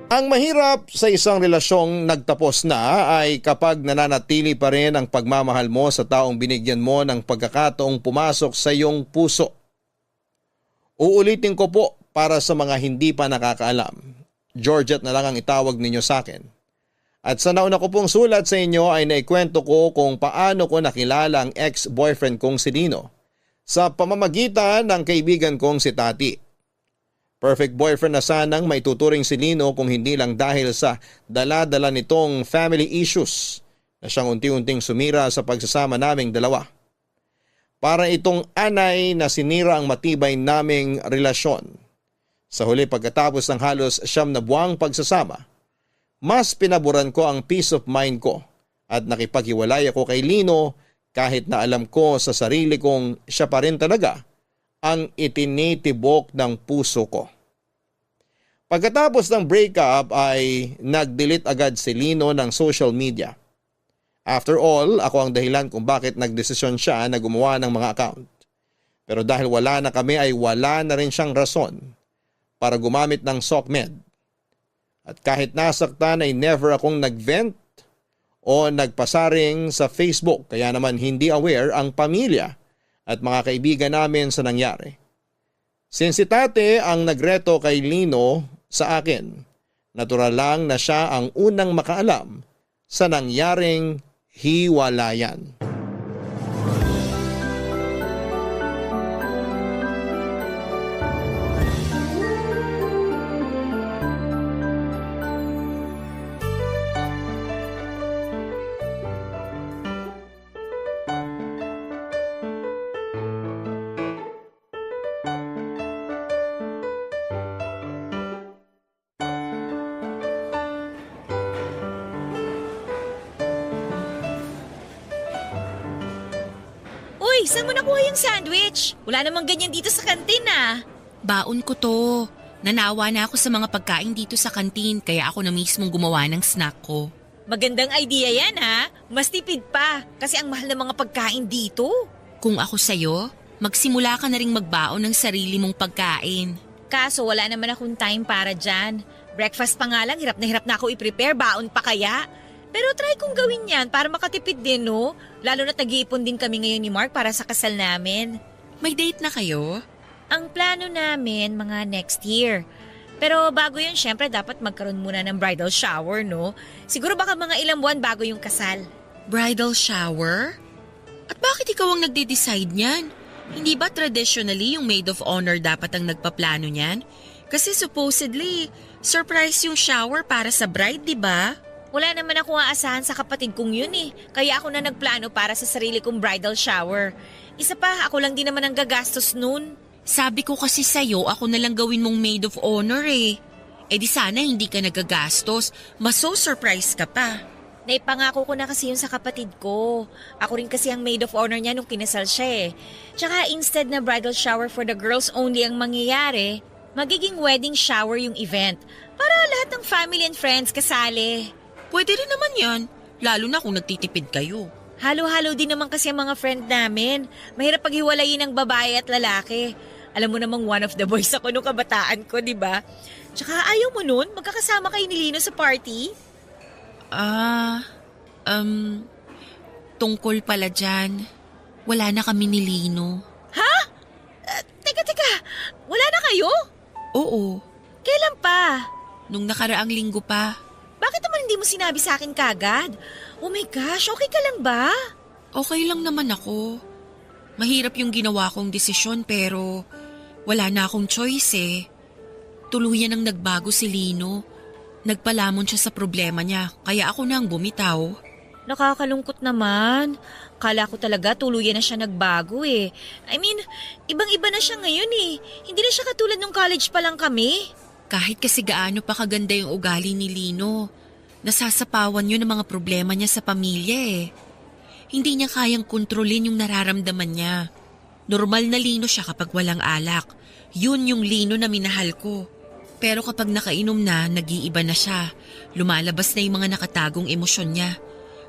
Ang mahirap sa isang relasyong nagtapos na ay kapag nananatili pa rin ang pagmamahal mo sa taong binigyan mo ng pagkakataong pumasok sa iyong puso. Uulitin ko po para sa mga hindi pa nakakaalam. Georgette na lang ang itawag ninyo sa akin. At sa nauna ko pong sulat sa inyo ay naikwento ko kung paano ko nakilala ang ex-boyfriend kong si Lino sa pamamagitan ng kaibigan kong si Tati. Perfect boyfriend na sanang maituturing si Lino kung hindi lang dahil sa dala-dala nitong family issues na siyang unti-unting sumira sa pagsasama naming dalawa. Para itong anay na sinira ang matibay naming relasyon. Sa huli pagkatapos ng halos 9 na buwang pagsasama, mas pinaboran ko ang peace of mind ko at nakipaghiwalay ako kay Lino kahit na alam ko sa sarili kong siya pa rin talaga ang itinitibok ng puso ko. Pagkatapos ng breakup ay nag-delete agad si Lino ng social media. After all, ako ang dahilan kung bakit nagdesisyon siya na gumawa ng mga account. Pero dahil wala na kami ay wala na rin siyang rason para gumamit ng SOCMED. At kahit nasaktan ay never akong nag-vent o nagpasaring sa Facebook kaya naman hindi aware ang pamilya at mga kaibigan namin sa nangyari. Since si Tate ang nagreto kay Lino sa akin, natural lang na siya ang unang makaalam sa nangyaring hiwalayan. Uy, saan mo nakuha yung sandwich? Wala namang ganyan dito sa kantin ah. Baon ko to. Nanawa na ako sa mga pagkain dito sa kantin kaya ako na mismong gumawa ng snack ko. Magandang idea yan ha. Mas tipid pa kasi ang mahal ng mga pagkain dito. Kung ako sa'yo, magsimula ka na ring magbaon ng sarili mong pagkain. Kaso wala naman akong time para dyan. Breakfast pa nga lang, hirap na ako i-prepare, baon pa kaya. Pero try kong gawin yan para makatipid din no. Lalo na tag-iipon din kami ngayon ni Mark para sa kasal namin. May date na kayo? Ang plano namin mga next year. Pero bago yun, syempre dapat magkaroon muna ng bridal shower, no? Siguro baka mga ilang buwan bago yung kasal. Bridal shower? At bakit ikaw ang nagde-decide niyan? Hindi ba traditionally yung maid of honor dapat ang nagpaplano niyan? Kasi supposedly, surprise yung shower para sa bride, di ba? Wala naman ako aasahan sa kapatid kong yun eh. Kaya ako na nagplano para sa sarili kong bridal shower. Isa pa, ako lang din naman ang gagastos nun. Sabi ko kasi sa'yo, ako na lang gawin mong maid of honor eh. Eh di sana hindi ka nagagastos, mas so surprise ka pa. Naipangako ko na kasi yun sa kapatid ko. Ako rin kasi ang maid of honor niya nung kinasal siya eh. Tsaka instead na bridal shower for the girls only ang mangyayari, magiging wedding shower yung event. Para lahat ng family and friends kasali. Pwede rin naman yan, lalo na kung nagtitipid kayo. Halo-halo din naman kasi ang mga friend namin. Mahirap paghiwalayin ng babae at lalaki. Alam mo namang one of the boys ako nung kabataan ko, di ba? Tsaka ayaw mo nun? Magkakasama kayo ni Lino sa party? Tungkol pala dyan. Wala na kami ni Lino. Ha? Teka. Wala na kayo? Oo, Kailan pa? nung nakaraang linggo pa. Bakit naman hindi mo sinabi sa akin kagad? Oh my gosh, okay ka lang ba? Okay lang naman ako. Mahirap yung ginawa kong desisyon pero wala na akong choice eh. Tuluyan ang nagbago si Lino. Nagpalamon siya sa problema niya kaya ako na ang bumitaw. Nakakalungkot naman. Kala ko talaga tuluyan na siya nagbago eh. I mean, ibang-iba na siya ngayon eh. Hindi na siya katulad nung college pa lang kami. Kahit kasi gaano pa kaganda yung ugali ni Lino, nasasapawan yun ng mga problema niya sa pamilya eh. Hindi niya kayang kontrolin yung nararamdaman niya. Normal na Lino siya kapag walang alak. Yun yung Lino na minahal ko. Pero kapag nakainom na, nag-iiba na siya. Lumalabas na yung mga nakatagong emosyon niya.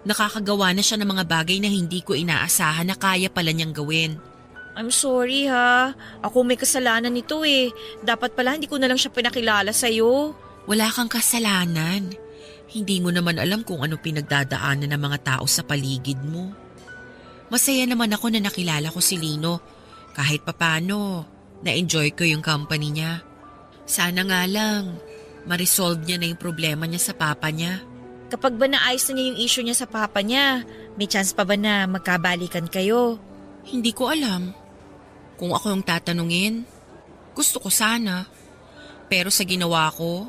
Nakakagawa na siya ng mga bagay na hindi ko inaasahan na kaya pala niyang gawin. I'm sorry ha. Ako may kasalanan nito eh. Dapat pala hindi ko na lang siya pinakilala sa'yo. Wala kang kasalanan. Hindi mo naman alam kung ano pinagdadaanan ng mga tao sa paligid mo. Masaya naman ako na nakilala ko si Lino. Kahit papano, na-enjoy ko yung company niya. Sana nga lang, ma-resolve niya na yung problema niya sa papa niya. Kapag ba naayos na niya yung issue niya sa papa niya, may chance pa ba na magkabalikan kayo? Hindi ko alam. Kung ako yung tatanungin, gusto ko sana. Pero sa ginawa ko,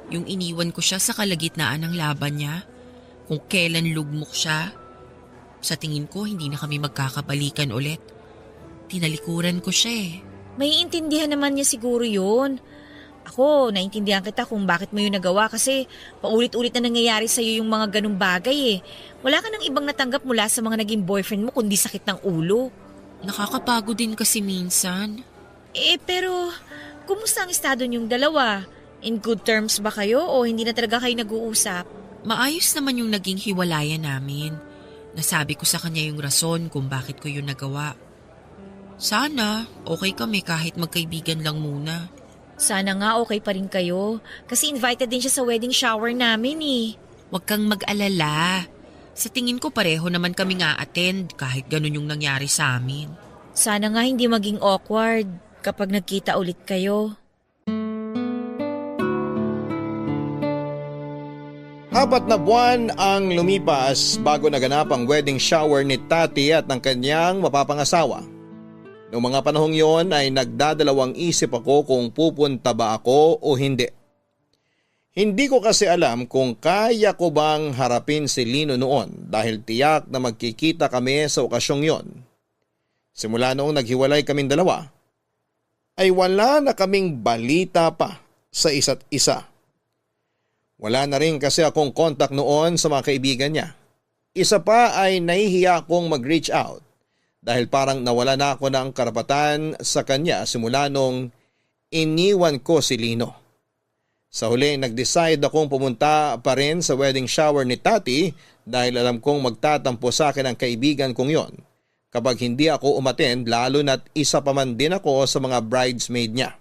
yung iniwan ko siya sa kalagitnaan ng laban niya, kung kailan lugmok siya, sa tingin ko hindi na kami magkakabalikan ulit. Tinalikuran ko siya eh. May intindihan naman niya siguro yun. Ako, naintindihan kita kung bakit mo yun nagawa kasi paulit-ulit na nangyayari sa'yo yung mga ganung bagay eh. Wala ka nang ibang natanggap mula sa mga naging boyfriend mo kundi sakit ng ulo. Nakakapagod din kasi minsan. Pero kumusta ang estado niyong dalawa? In good terms ba kayo o hindi na talaga kayo nag-uusap? Maayos naman yung naging hiwalayan namin. Nasabi ko sa kanya yung rason kung bakit ko yun nagawa. Sana, okay kami kahit magkaibigan lang muna. Sana nga okay pa rin kayo kasi invited din siya sa wedding shower namin eh. Huwag kang mag-alala. Sa tingin ko pareho naman kami nga-attend kahit ganun yung nangyari sa amin. Sana nga hindi maging awkward kapag nagkita ulit kayo. 4 na buwan ang lumipas bago naganap ang wedding shower ni Tati at ng kanyang mapapangasawa. Noong mga panahong yon ay nagdadalawang isip ako kung pupunta ba ako o hindi. Hindi ko kasi alam kung kaya ko bang harapin si Lino noon dahil tiyak na magkikita kami sa okasyong yon. Simula noong naghiwalay kaming dalawa, ay wala na kaming balita pa sa isa't isa. Wala na rin kasi akong contact noon sa mga kaibigan niya. Isa pa ay nahihiya akong mag-reach out dahil parang nawala na ako ng karapatan sa kanya simula nung iniwan ko si Lino. Sa huli, nag-decide akong pumunta pa rin sa wedding shower ni Tati dahil alam kong magtatampo sa akin ang kaibigan kong yon kapag hindi ako umattend lalo na't isa pa man din ako sa mga bridesmaid niya.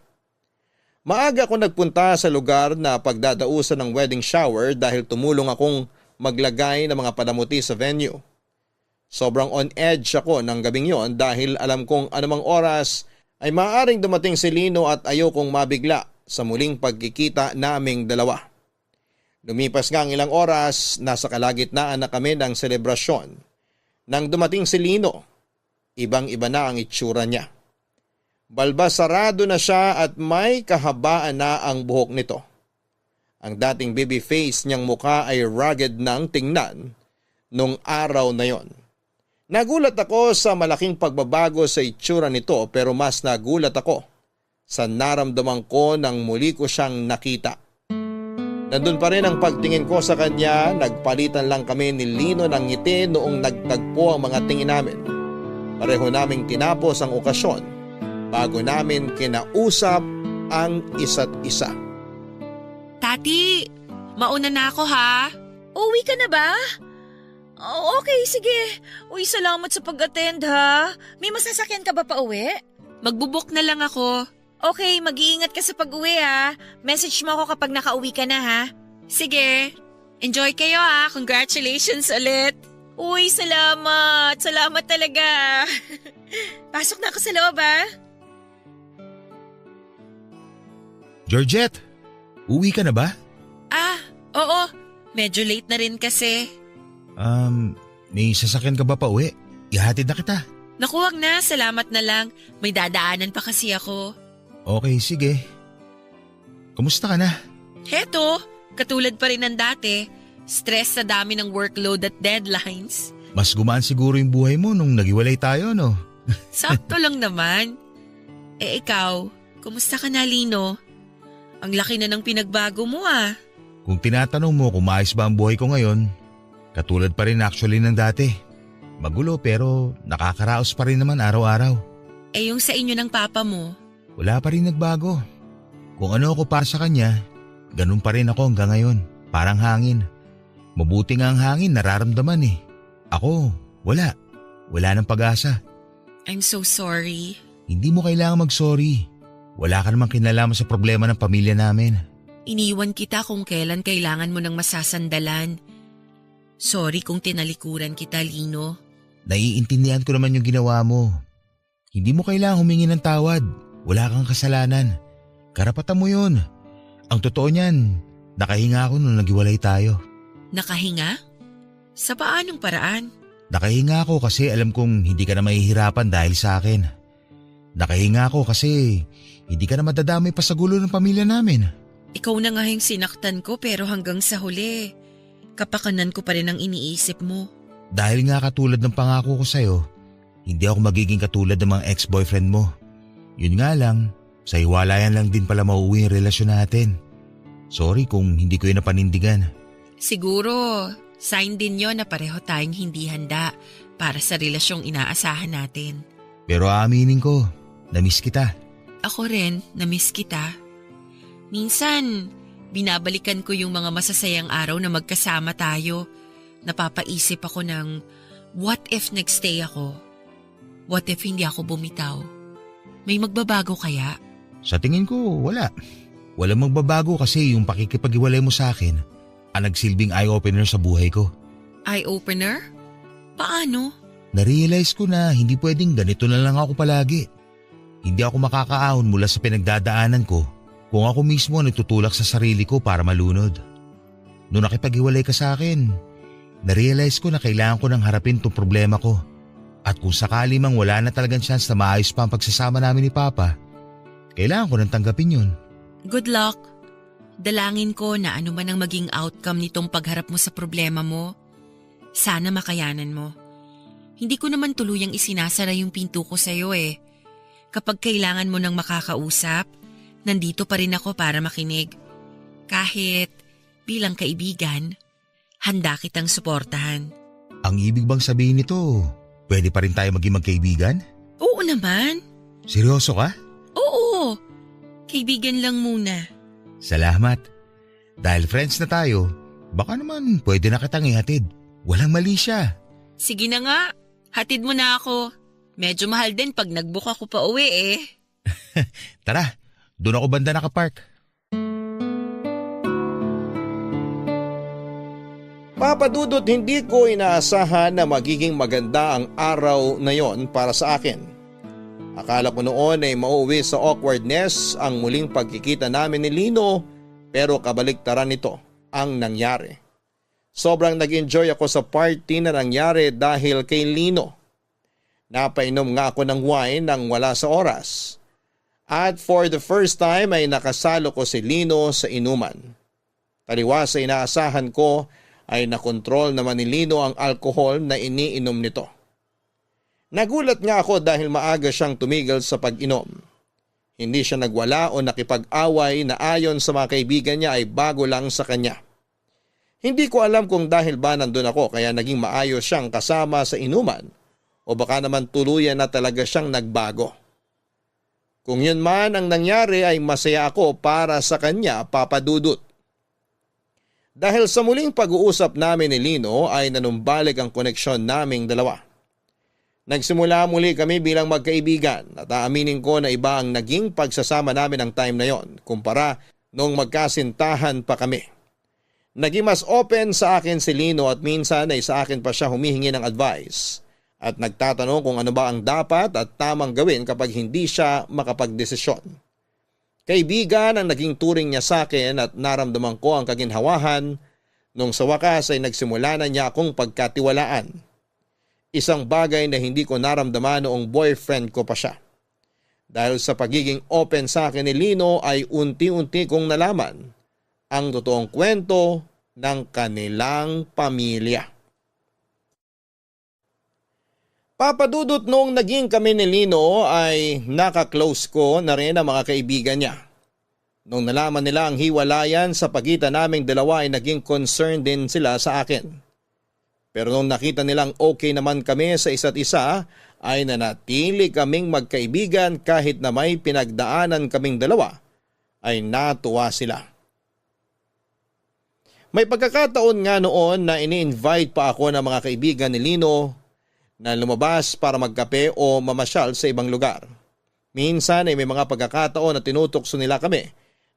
Maaga ako nagpunta sa lugar na pagdadausan ng wedding shower dahil tumulong akong maglagay ng mga palamuti sa venue. Sobrang on edge ako ng gabing yon dahil alam kong anumang oras ay maaaring dumating si Lino at ayokong mabigla sa muling pagkikita naming dalawa. Lumipas nga ang ilang oras, nasa kalagitnaan na kami ng selebrasyon. Nang dumating si Lino, ibang-iba na ang itsura niya. Balbasarado na siya at may kahabaan na ang buhok nito. Ang dating baby face niyang mukha ay rugged ng tingnan nung araw na yon. Nagulat ako sa malaking pagbabago sa itsura nito pero mas nagulat ako sa naramdaman ko nang muli ko siyang nakita. Nandun pa rin ang pagtingin ko sa kanya, nagpalitan lang kami ni Lino ng ngiti noong nagtagpo ang mga tingin namin. Pareho naming tinapos ang okasyon bago namin kinausap ang isa't isa. Tati, mauna na ako ha. Uwi ka na ba? Oh, okay, sige. Uy, salamat sa pag-attend ha. May masasakyan ka ba pa uwi? Magbubuk na lang ako. Okay, mag-iingat ka sa pag-uwi ha. Message mo ako kapag nakauwi ka na ha. Sige, enjoy kayo ha. Congratulations ulit. Uy, salamat. Salamat talaga. Pasok na ako sa loob ha. Georgette, uwi ka na ba? Oo. Medyo late na rin kasi. May sasakyan ka ba pa uwi? Ihatid na kita. Naku, wag na. Salamat na lang. May dadaanan pa kasi ako. Okay, sige. Kumusta ka na? Heto, katulad pa rin ng dati. Stress sa dami ng workload at deadlines. Mas gumaan siguro yung buhay mo nung naghiwalay tayo, no? Sakto lang naman. Ikaw, kumusta ka na, Lino? Ang laki na ng pinagbago mo ah. Kung tinatanong mo kung maayos ba ang buhay ko ngayon, katulad pa rin actually ng dati. Magulo pero nakakaraos pa rin naman araw-araw. Yung sa inyo ng papa mo? Wala pa rin nagbago. Kung ano ako para sa kanya, ganun pa rin ako hanggang ngayon. Parang hangin. Mabuti nga ang hangin, nararamdaman eh. Ako, wala. Wala ng pag-asa. I'm so sorry. Hindi mo kailangan mag-sorry. Wala ka namang kinalaman sa problema ng pamilya namin. Iniwan kita kung kailan kailangan mo ng masasandalan. Sorry kung tinalikuran kita, Lino. Naiintindihan ko naman yung ginawa mo. Hindi mo kailangang humingi ng tawad. Wala kang kasalanan. Karapatan mo yun. Ang totoo niyan, nakahinga ako nung naghiwalay tayo. Nakahinga? Sa paanong paraan? Nakahinga ako kasi alam kong hindi ka na mahihirapan dahil sa akin. Nakahinga ako kasi hindi ka na madadamay pa sa gulo ng pamilya namin. Ikaw na nga yung sinaktan ko pero hanggang sa huli, kapakanan ko pa rin ang iniisip mo. Dahil nga katulad ng pangako ko sa'yo, hindi ako magiging katulad ng mga ex-boyfriend mo. Yun nga lang, sa hiwalayan lang din pala mauwi yung relasyon natin. Sorry kung hindi ko yun napanindigan. Siguro, sign din yon na pareho tayong hindi handa para sa relasyong inaasahan natin. Pero aaminin ko, na-miss kita. Ako rin, na-miss kita. Minsan, binabalikan ko yung mga masasayang araw na magkasama tayo. Napapaisip ako ng, what if nagstay ako? What if hindi ako bumitaw? May magbabago kaya? Sa tingin ko, wala. Walang magbabago kasi yung pakikipag-iwalay mo sa akin ang nagsilbing eye-opener sa buhay ko. Eye-opener? Paano? Narealize ko na hindi pwedeng ganito na lang ako palagi. Hindi ako makakaahon mula sa pinagdadaanan ko kung ako mismo nagtutulak sa sarili ko para malunod. Noong nakipag-iwalay ka sa akin, narealize ko na kailangan ko nang harapin tong problema ko. At kung sakali mang wala na talagang chance na maayos pa ang pagsasama namin ni Papa, kailangan ko nang tanggapin yun. Good luck. Dalangin ko na ano man ang maging outcome nitong pagharap mo sa problema mo, sana makayanan mo. Hindi ko naman tuluyang isinasara yung pinto ko sa'yo eh. Kapag kailangan mo ng makakausap, nandito pa rin ako para makinig. Kahit bilang kaibigan, handa kitang suportahan. Ang ibig bang sabihin nito, pwede pa rin tayo maging magkaibigan? Oo naman. Seryoso ka? Oo. Kaibigan lang muna. Salamat. Dahil friends na tayo, baka naman pwede na kitang ihatid. Walang mali siya. Sige na nga. Hatid mo na ako. Medyo mahal din pag nag-book ako pa uwi eh. Tara, doon ako banda nakapark. Papadudot, hindi ko inaasahan na magiging maganda ang araw na yon para sa akin. Akala ko noon ay mauwi sa awkwardness ang muling pagkikita namin ni Lino, pero kabaliktaran nito ang nangyari. Sobrang nag-enjoy ako sa party na nangyari dahil kay Lino. Napainom nga ako ng wine nang wala sa oras. At for the first time ay nakasalo ko si Lino sa inuman. Taliwa sa inaasahan ko ay nakontrol naman ni Lino ang alkohol na iniinom nito. Nagulat nga ako dahil maaga siyang tumigil sa pag-inom. Hindi siya nagwala o nakipag-away na ayon sa mga kaibigan niya ay bago lang sa kanya. Hindi ko alam kung dahil ba nandun ako kaya naging maayos siyang kasama sa inuman o baka naman tuluyan na talaga siyang nagbago. Kung yun man ang nangyari ay masaya ako para sa kanya, papadudot. Dahil sa muling pag-uusap namin ni Lino ay nanumbalik ang koneksyon naming dalawa. Nagsimula muli kami bilang magkaibigan at aaminin ko na iba ang naging pagsasama namin ng time na yon kumpara nung magkasintahan pa kami. Naging mas open sa akin si Lino at minsan ay sa akin pa siya humihingi ng advice at nagtatanong kung ano ba ang dapat at tamang gawin kapag hindi siya makapagdesisyon. Kaibigan ang naging turing niya sa akin at naramdaman ko ang kaginhawahan nung sa wakas ay nagsimula na niya akong pagkatiwalaan. Isang bagay na hindi ko naramdaman noong boyfriend ko pa siya. Dahil sa pagiging open sa akin ni Lino ay unti-unti kong nalaman ang totoong kwento ng kanilang pamilya. Papadudot, noong naging kami ni Lino ay naka-close ko na rin ang mga kaibigan niya. Nung nalaman nila ang hiwalayan sa pagitan naming dalawa ay naging concerned din sila sa akin. Pero nung nakita nilang okay naman kami sa isa't isa ay nanatili kaming magkaibigan kahit na may pinagdaanan kaming dalawa ay natuwa sila. May pagkakataon nga noon na ini-invite pa ako ng mga kaibigan ni Lino na lumabas para magkape o mamasyal sa ibang lugar. Minsan ay may mga pagkakataon na tinutokso nila kami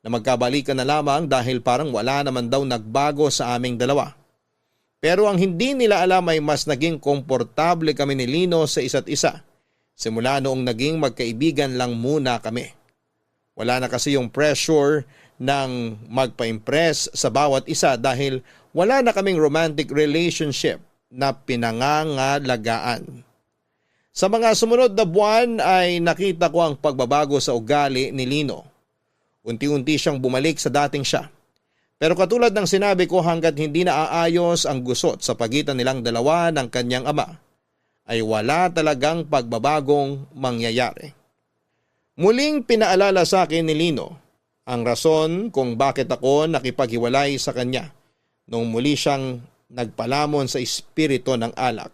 na magkabalikan na lamang dahil parang wala naman daw nagbago sa aming dalawa. Pero ang hindi nila alam ay mas naging komportable kami ni Lino sa isa't isa simula noong naging magkaibigan lang muna kami. Wala na kasi yung pressure ng magpa-impress sa bawat isa dahil wala na kaming romantic relationship na pinangangalagaan. Sa mga sumunod na buwan ay nakita ko ang pagbabago sa ugali ni Lino. Unti-unti siyang bumalik sa dating siya. Pero katulad ng sinabi ko, hanggat hindi naaayos ang gusot sa pagitan nilang dalawa ng kanyang ama, ay wala talagang pagbabagong mangyayari. Muling pinaalala sa akin ni Lino ang rason kung bakit ako nakipaghiwalay sa kanya nung muli siyang nagpalamon sa espiritu ng alak.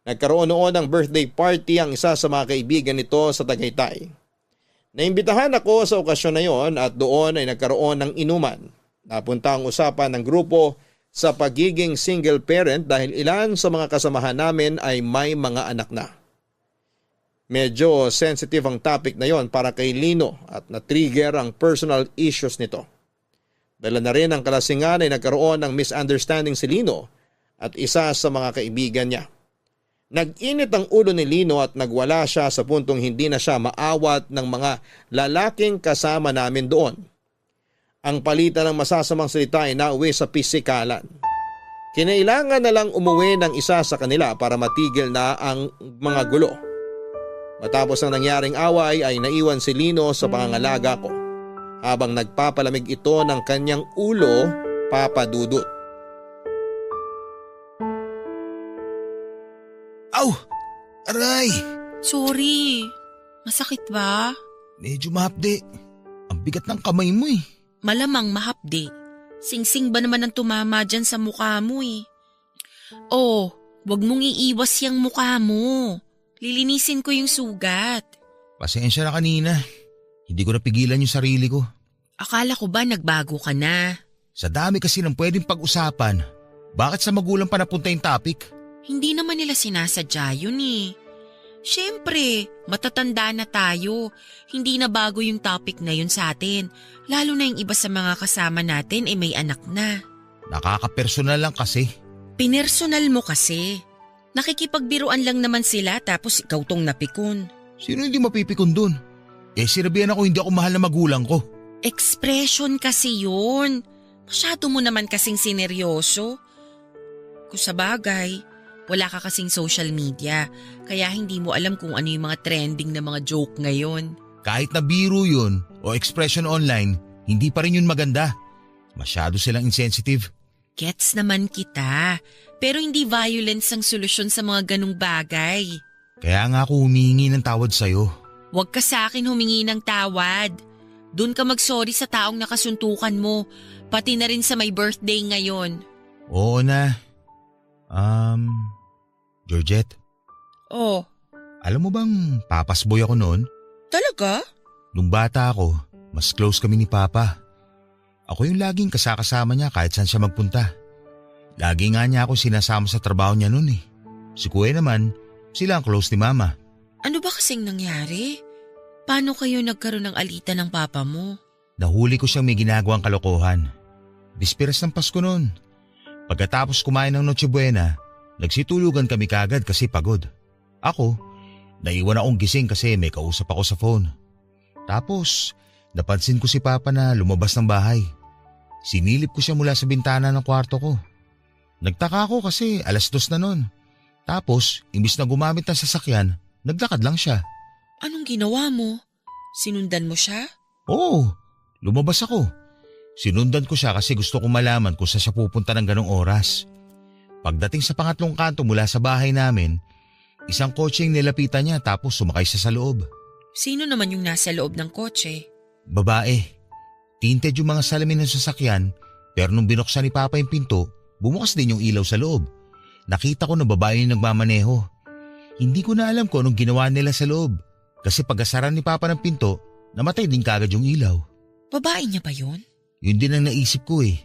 Nagkaroon noon ng birthday party ang isa sa mga kaibigan nito sa Tagaytay. Naimbitahan ako sa okasyon na yon at doon ay nagkaroon ng inuman. Napunta ang usapan ng grupo sa pagiging single parent dahil ilan sa mga kasamahan namin ay may mga anak na. Medyo sensitive ang topic na yon para kay Lino at na-trigger ang personal issues nito. Dala na rin ang kalasingan ay nagkaroon ng misunderstanding si Lino at isa sa mga kaibigan niya. Nag-init ang ulo ni Lino at nagwala siya sa puntong hindi na siya maawat ng mga lalaking kasama namin doon. Ang palitan ng masasamang salita ay nauwi sa pisikalan. Kinailangan na lang umuwi ng isa sa kanila para matigil na ang mga gulo. Matapos ang nangyaring away ay naiwan si Lino sa pangangalaga ko habang nagpapalamig ito ng kanyang ulo, Papa Dudut. Aw! Aray! Sorry. Masakit ba? Medyo mahapde. Ang bigat ng kamay mo eh. Malamang mahapdi. Singsing ba naman ang tumama dyan sa mukha mo eh? Oh, wag mong iiwas yung mukha mo. Lilinisin ko yung sugat. Pasensya na kanina. Hindi ko napigilan yung sarili ko. Akala ko ba nagbago ka na? Sa dami kasi ng pwedeng pag-usapan, bakit sa magulang pa napunta yung topic? Hindi naman nila sinasadya yun eh. Siyempre, matatanda na tayo. Hindi na bago yung topic na yun sa atin. Lalo na yung iba sa mga kasama natin ay may anak na. Nakaka-personal lang kasi. Pinersonal mo kasi. Nakikipagbiruan lang naman sila tapos ikaw tong napikon. Sino hindi mapipikon dun? Sinabihan ako hindi ako mahal na magulang ko. Expression kasi yun. Masyado mo naman kasing sineryoso. Kung sa bagay, wala ka kasing social media, kaya hindi mo alam kung ano yung mga trending na mga joke ngayon. Kahit na biro yun o expression online, hindi pa rin yun maganda. Masyado silang insensitive. Gets naman kita, pero hindi violence ang solusyon sa mga ganong bagay. Kaya nga ako humingi ng tawad sa'yo. Huwag ka sa akin humingi ng tawad. Doon ka mag-sorry sa taong nakasuntukan mo, pati na rin sa may birthday ngayon. Oo na. Georgette, Oh, alam mo bang papasboy ako noon? talaga? Nung bata ako, mas close kami ni Papa. Ako yung laging kasakasama niya kahit saan siya magpunta. Lagi nga niya ako sinasama sa trabaho niya noon eh. Si Kuya naman, sila ang close ni Mama. Ano ba kasing nangyari? Paano kayo nagkaroon ng alitan ng papa mo? Nahuli ko siyang may ginagawang kalokohan. Bisperas ng Pasko noon. Pagkatapos kumain ng Noche Buena, nagsitulugan kami kagad kasi pagod. Ako, naiwan akong gising kasi may kausap ako sa phone. Tapos, napansin ko si Papa na lumabas ng bahay. Sinilip ko siya mula sa bintana ng kwarto ko. Nagtaka ako kasi 2:00 na noon. Tapos, imbis na gumamit ng sasakyan, naglakad lang siya. Anong ginawa mo? Sinundan mo siya? Oo, lumabas ako. Sinundan ko siya kasi gusto kong malaman kung saan siya pupunta ng ganong oras. Pagdating sa pangatlong kanto mula sa bahay namin, isang kotse yung nilapitan niya tapos sumakay siya sa loob. Sino naman yung nasa loob ng kotse? Babae. Tinted yung mga salamin ng sasakyan pero nung binuksan ni Papa yung pinto, bumukas din yung ilaw sa loob. Nakita ko na babae yung nagmamaneho. Hindi ko na alam kung anong ginawa nila sa loob kasi pag-asara ni Papa ng pinto, namatay din kagad yung ilaw. Babae niya ba yun? Yun din ang naisip ko eh.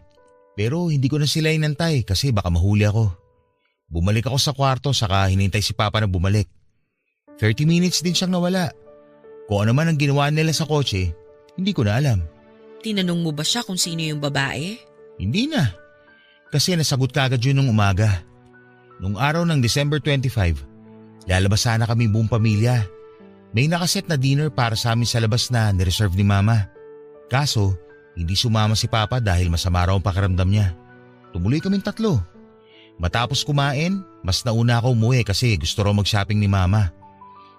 Pero hindi ko na sila inantay kasi baka mahuli ako. Bumalik ako sa kwarto saka hinintay si Papa na bumalik. 30 minutes din siyang nawala. Kung ano man ang ginawa nila sa kotse, hindi ko na alam. Tinanong mo ba siya kung sino yung babae? Hindi na. Kasi nasagot kagad yun nung umaga. Nung araw ng December 25, lalabas sana kami buong pamilya. May nakaset na dinner para sa amin sa labas na nireserve ni Mama. Kaso, hindi sumama si Papa dahil masama raw ang pakiramdam niya. Tumuloy kaming 3. Matapos kumain, mas nauna ako umuwi kasi gusto raw mag-shopping ni Mama.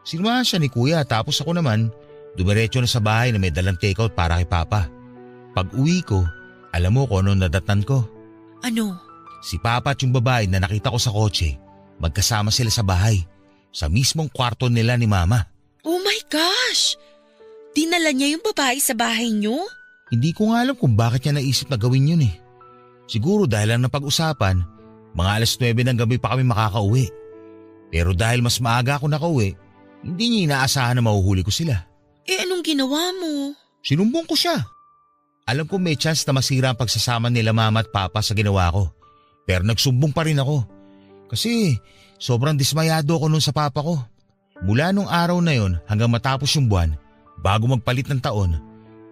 Sinamahan siya ni Kuya tapos ako naman, dumiretso na sa bahay na may dalang takeout para kay Papa. Pag uwi ko, alam mo kung anong nadatnan ko? Ano? Si Papa at yung babae na nakita ko sa kotse, magkasama sila sa bahay, sa mismong kwarto nila ni Mama. Oh my gosh! Dinala niya yung babae sa bahay niyo? Hindi ko nga alam kung bakit niya naisip na gawin yun eh. Siguro dahil lang napag-usapan, mga alas 9 ng gabi pa kami makakauwi. Pero dahil mas maaga ako nakauwi, hindi niya inaasahan na mahuhuli ko sila. Eh anong ginawa mo? Sinumbong ko siya. Alam ko may chance na masira ang pagsasama nila Mama at Papa sa ginawa ko. Pero nagsumbong pa rin ako. Kasi sobrang dismayado ako nun sa Papa ko. Mula nung araw na yon hanggang matapos yung buwan, bago magpalit ng taon,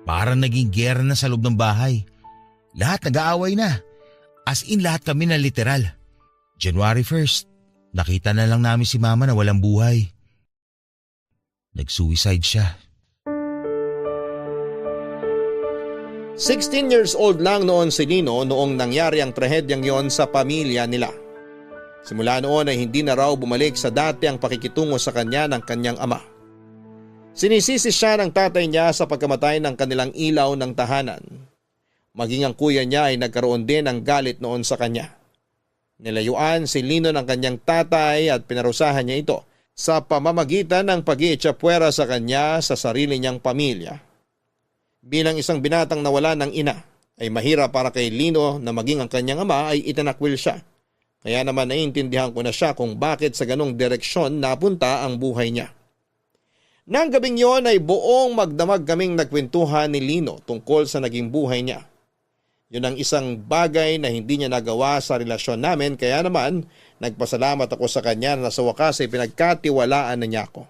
parang naging giyera na sa loob ng bahay. Lahat nag-aaway na. As in lahat kami na literal. January 1st, nakita na lang namin si Mama na walang buhay. Nag-suicide siya. 16 years old lang noon si Lino noong nangyari ang trahedyang yon sa pamilya nila. Simula noon ay hindi na raw bumalik sa dati ang pakikitungo sa kanya ng kanyang ama. Sinisisi siya ng tatay niya sa pagkamatay ng kanilang ilaw ng tahanan. Maging ang kuya niya ay nagkaroon din ng galit noon sa kanya. Nilayuan si Lino ng kanyang tatay at pinarusahan niya ito sa pamamagitan ng pag-iitsapwera sa kanya sa sarili niyang pamilya. Bilang isang binatang nawala ng ina, ay mahirap para kay Lino na maging ang kanyang ama ay itanakwil siya. Kaya naman naiintindihan ko na siya kung bakit sa ganong direksyon napunta ang buhay niya. Nang gabing yon ay buong magdamag kaming nagkwentuhan ni Lino tungkol sa naging buhay niya. Yun ang isang bagay na hindi niya nagawa sa relasyon namin kaya naman nagpasalamat ako sa kanya na sa wakas ay pinagkatiwalaan na niya ako.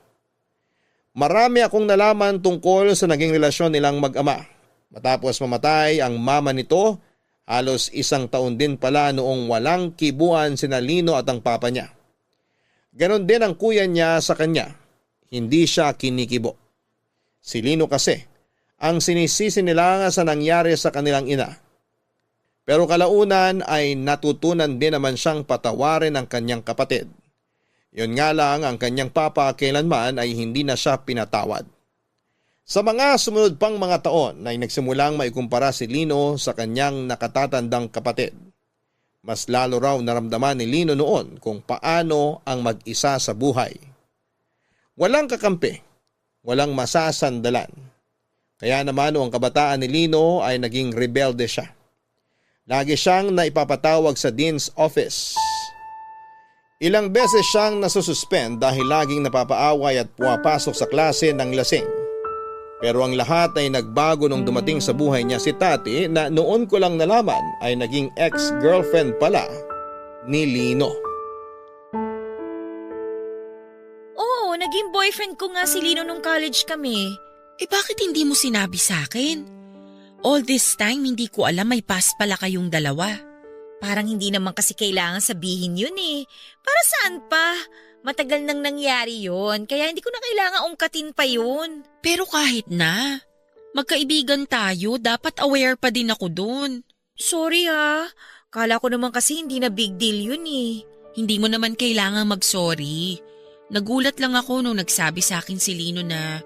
Marami akong nalaman tungkol sa naging relasyon nilang mag-ama. Matapos mamatay ang mama nito, halos 1 taon din pala noong walang kibuan sina Lino at ang papa niya. Ganon din ang kuya niya sa kanya. Hindi siya kinikibo. Si Lino kasi, ang sinisisi nila sa nangyari sa kanilang ina. Pero kalaunan ay natutunan din naman siyang patawarin ang kanyang kapatid. Yun nga lang ang kanyang papa kailanman ay hindi na siya pinatawad. Sa mga sumunod pang mga taon ay nagsimulang maikumpara si Lino sa kanyang nakatatandang kapatid. Mas lalo raw naramdaman ni Lino noon kung paano ang mag-isa sa buhay. Walang kakampi, walang masasandalan. Kaya naman noong kabataan ni Lino ay naging rebelde siya. Lagi siyang naipapatawag sa dean's office. Ilang beses siyang nasususpend dahil laging napapaaway at pumapasok sa klase ng lasing. Pero ang lahat ay nagbago nung dumating sa buhay niya si Tati na noon ko lang nalaman ay naging ex-girlfriend pala ni Lino. Oo, naging boyfriend ko nga si Lino nung college kami. Eh bakit hindi mo sinabi sa akin? All this time hindi ko alam may past pala kayong dalawa. Parang hindi naman kasi kailangan sabihin yun eh. Para saan pa? Matagal nang nangyari yun, kaya hindi ko na kailangan ungkatin pa yun. Pero kahit na, magkaibigan tayo, dapat aware pa din ako dun. Sorry ha, kala ko naman kasi hindi na big deal yun eh. Hindi mo naman kailangan mag-sorry. Nagulat lang ako nung nagsabi sa akin si Lino na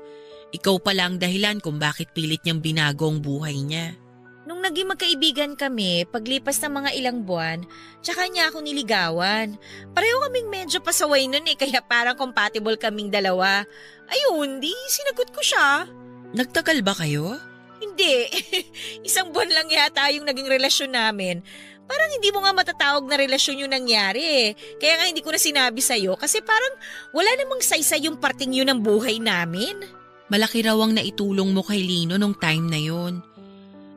ikaw pala ang dahilan kung bakit pilit niyang binago ang buhay niya. Nung naging magkaibigan kami, paglipas ng mga ilang buwan, tsaka niya ako niligawan. Pareho kaming medyo pasaway nun eh, kaya parang compatible kaming dalawa. Ayun, di sinagot ko siya. Nagtagal ba kayo? Hindi, 1 buwan lang yata yung naging relasyon namin. Parang hindi mo nga matatawag na relasyon yung nangyari eh. Kaya nga hindi ko na sinabi sa'yo kasi parang wala namang saysay yung parting yun ng buhay namin. Malaki raw ang naitulong mo kay Lino nung time na yun.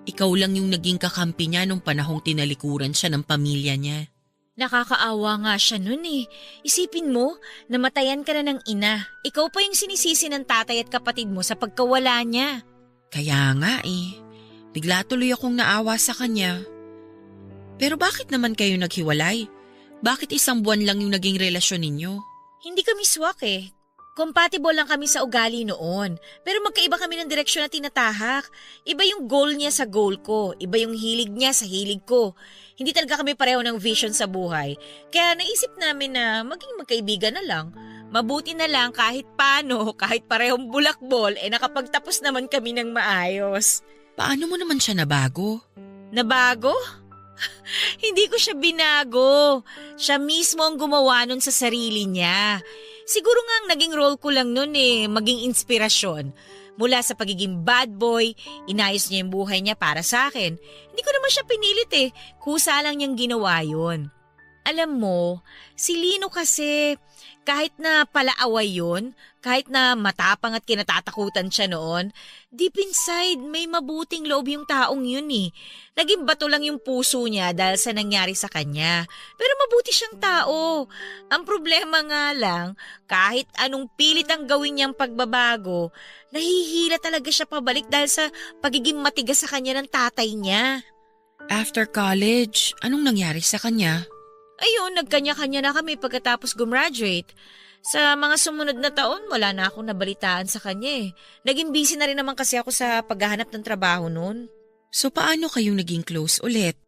Ikaw lang yung naging kakampi niya nung panahong tinalikuran siya ng pamilya niya. Nakakaawa nga siya nun eh. Isipin mo, namatayan ka na ng ina. Ikaw pa yung sinisisi ng tatay at kapatid mo sa pagkawala niya. Kaya nga eh. Bigla tuloy akong naawa sa kanya. Pero bakit naman kayo naghiwalay? Bakit 1 buwan lang yung naging relasyon ninyo? Hindi kami swak eh. Compatible lang kami sa ugali noon. Pero magkaiba kami ng direksyon na tinatahak. Iba yung goal niya sa goal ko. Iba yung hilig niya sa hilig ko. Hindi talaga kami pareho ng vision sa buhay. Kaya naisip namin na maging magkaibigan na lang. Mabuti na lang kahit paano, kahit parehong bulakbol, nakapagtapos naman kami ng maayos. Paano mo naman siya nabago? Nabago? Hindi ko siya binago. Siya mismo ang gumawa nun sa sarili niya. Siguro nga ang naging role ko lang nun maging inspirasyon. Mula sa pagiging bad boy, inayos niya yung buhay niya para sa akin. Hindi ko naman siya pinilit kusa lang niyang ginawa yun. Alam mo, si Lino kasi kahit na palaaway yun, kahit na matapang at kinatatakutan siya noon, deep inside may mabuting loob yung taong yun Naging bato lang yung puso niya dahil sa nangyari sa kanya. Pero mabuti siyang tao. Ang problema nga lang, kahit anong pilit ang gawin niyang pagbabago, nahihila talaga siya pabalik dahil sa pagiging matigas sa kanya ng tatay niya. After college, anong nangyari sa kanya? Ayun, nagkanya-kanya na kami pagkatapos gumraduate. Sa mga sumunod na taon, wala na akong nabalitaan sa kanya Naging busy na rin naman kasi ako sa paghahanap ng trabaho noon. So paano kayong naging close ulit?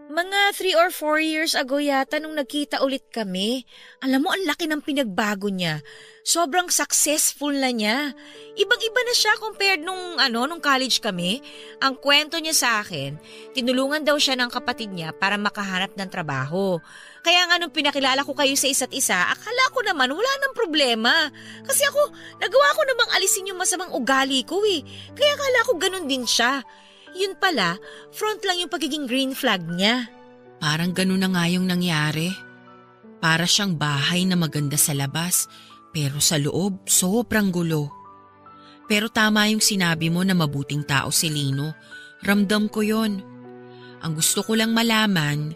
Mga 3 or 4 years ago yata nung nagkita ulit kami. Alam mo, ang laki ng pinagbago niya. Sobrang successful na niya. Ibang-iba na siya compared nung college kami. Ang kwento niya sa akin, tinulungan daw siya ng kapatid niya para makahanap ng trabaho. Kaya nga nung pinakilala ko kayo sa isa't isa, akala ko naman wala nang problema. Kasi ako, nagawa ko namang alisin yung masamang ugali ko Kaya akala ko ganun din siya. Yun pala, front lang yung pagiging green flag niya. Parang ganun na nga yung nangyari. Para siyang bahay na maganda sa labas, pero sa loob sobrang gulo. Pero tama yung sinabi mo na mabuting tao si Lino. Ramdam ko yon. Ang gusto ko lang malaman,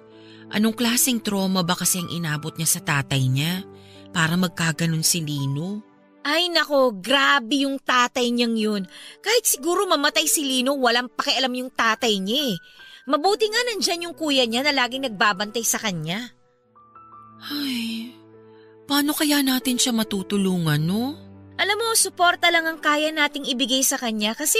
anong klaseng trauma ba kasi ang inabot niya sa tatay niya para magkaganon si Lino? Ay nako, grabe yung tatay niyang yun. Kahit siguro mamatay si Lino, walang pakialam yung tatay niya Mabuti nga nandyan yung kuya niya na laging nagbabantay sa kanya. Ay, paano kaya natin siya matutulungan, no? Alam mo, suporta lang ang kaya nating ibigay sa kanya kasi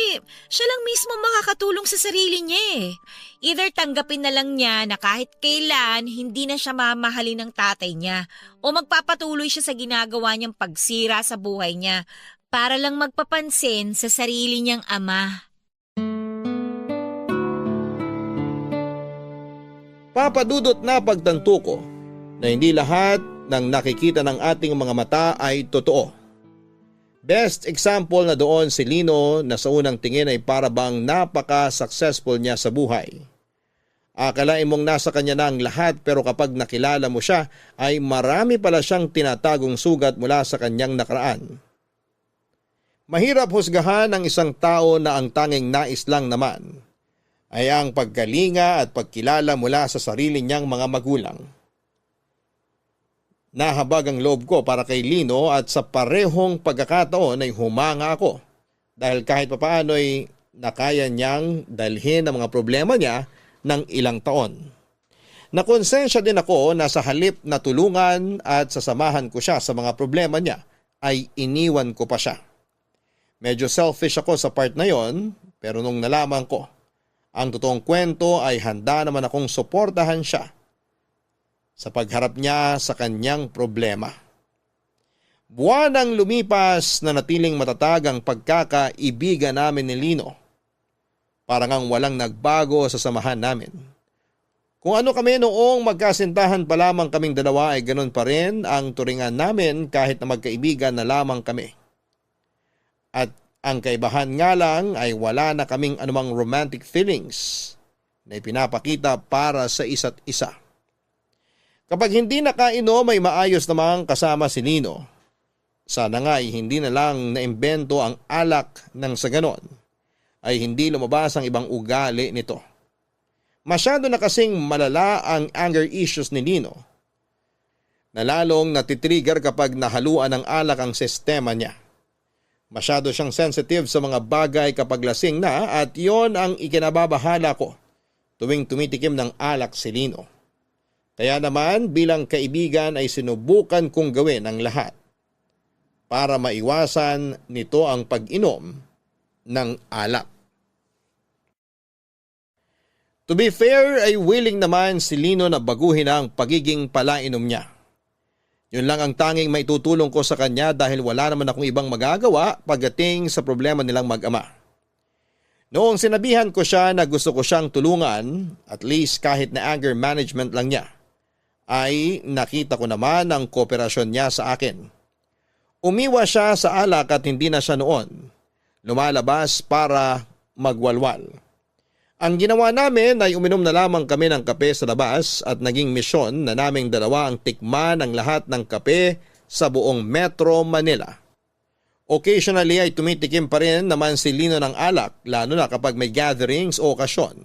siya lang mismo makakatulong sa sarili niya Either tanggapin na lang niya na kahit kailan hindi na siya mamahalin ng tatay niya o magpapatuloy siya sa ginagawa niyang pagsira sa buhay niya para lang magpapansin sa sarili niyang ama. Papadudot na pagtanto ko na hindi lahat ng nakikita ng ating mga mata ay totoo. Best example na doon si Lino na sa unang tingin ay para bang napaka-successful niya sa buhay. Akalain mong nasa kanya na ang lahat pero kapag nakilala mo siya ay marami pala siyang tinatagong sugat mula sa kanyang nakaraan. Mahirap husgahan ang isang tao na ang tanging nais lang naman ay ang pagkalinga at pagkilala mula sa sarili niyang mga magulang. Nahabag ang loob ko para kay Lino at sa parehong pagkakataon ay humanga ako dahil kahit papaano ay nakaya niyang dalhin ang mga problema niya ng ilang taon. Nakonsensya din ako na sa halip na tulungan at sasamahan ko siya sa mga problema niya ay iniwan ko pa siya. Medyo selfish ako sa part na yon pero nung nalaman ko ang totoong kwento ay handa naman akong suportahan siya sa pagharap niya sa kanyang problema. Buwan ang lumipas na natiling matatag ang pagkakaibigan namin ni Lino. Parang ang walang nagbago sa samahan namin. Kung ano kami noong magkasintahan pa lamang kaming dalawa ay ganun pa rin ang turingan namin kahit na magkaibigan na lamang kami. At ang kaibahan nga lang ay wala na kaming anumang romantic feelings na ipinapakita para sa isa't isa. Kapag hindi nakainom ay maayos namang kasama si Lino. Sana nga ay hindi na lang naimbento ang alak nang sa ganon ay hindi lumabas ang ibang ugali nito. Masyado na kasing malala ang anger issues ni Lino na lalong natitrigger kapag nahaluan ng alak ang sistema niya. Masyado siyang sensitive sa mga bagay kapag lasing na at yon ang ikinababahala ko tuwing tumitikim ng alak si Lino. Kaya naman bilang kaibigan ay sinubukan kong gawin ang lahat para maiwasan nito ang pag-inom ng alak. To be fair ay willing naman si Lino na baguhin ang pagiging palainom niya. Yun lang ang tanging maitutulong ko sa kanya dahil wala naman akong ibang magagawa pagdating sa problema nilang mag-ama. Noong sinabihan ko siya na gusto ko siyang tulungan, at least kahit na anger management lang niya, ay nakita ko naman ang kooperasyon niya sa akin. Umiwas siya sa alak at hindi na siya noon lumalabas para magwalwal. Ang ginawa namin ay uminom na lamang kami ng kape sa labas at naging misyon na naming dalawa ang tikman ang lahat ng kape sa buong Metro Manila. Occasionally ay tumitikim pa rin naman si Lino ng alak lalo na kapag may gatherings o okasyon.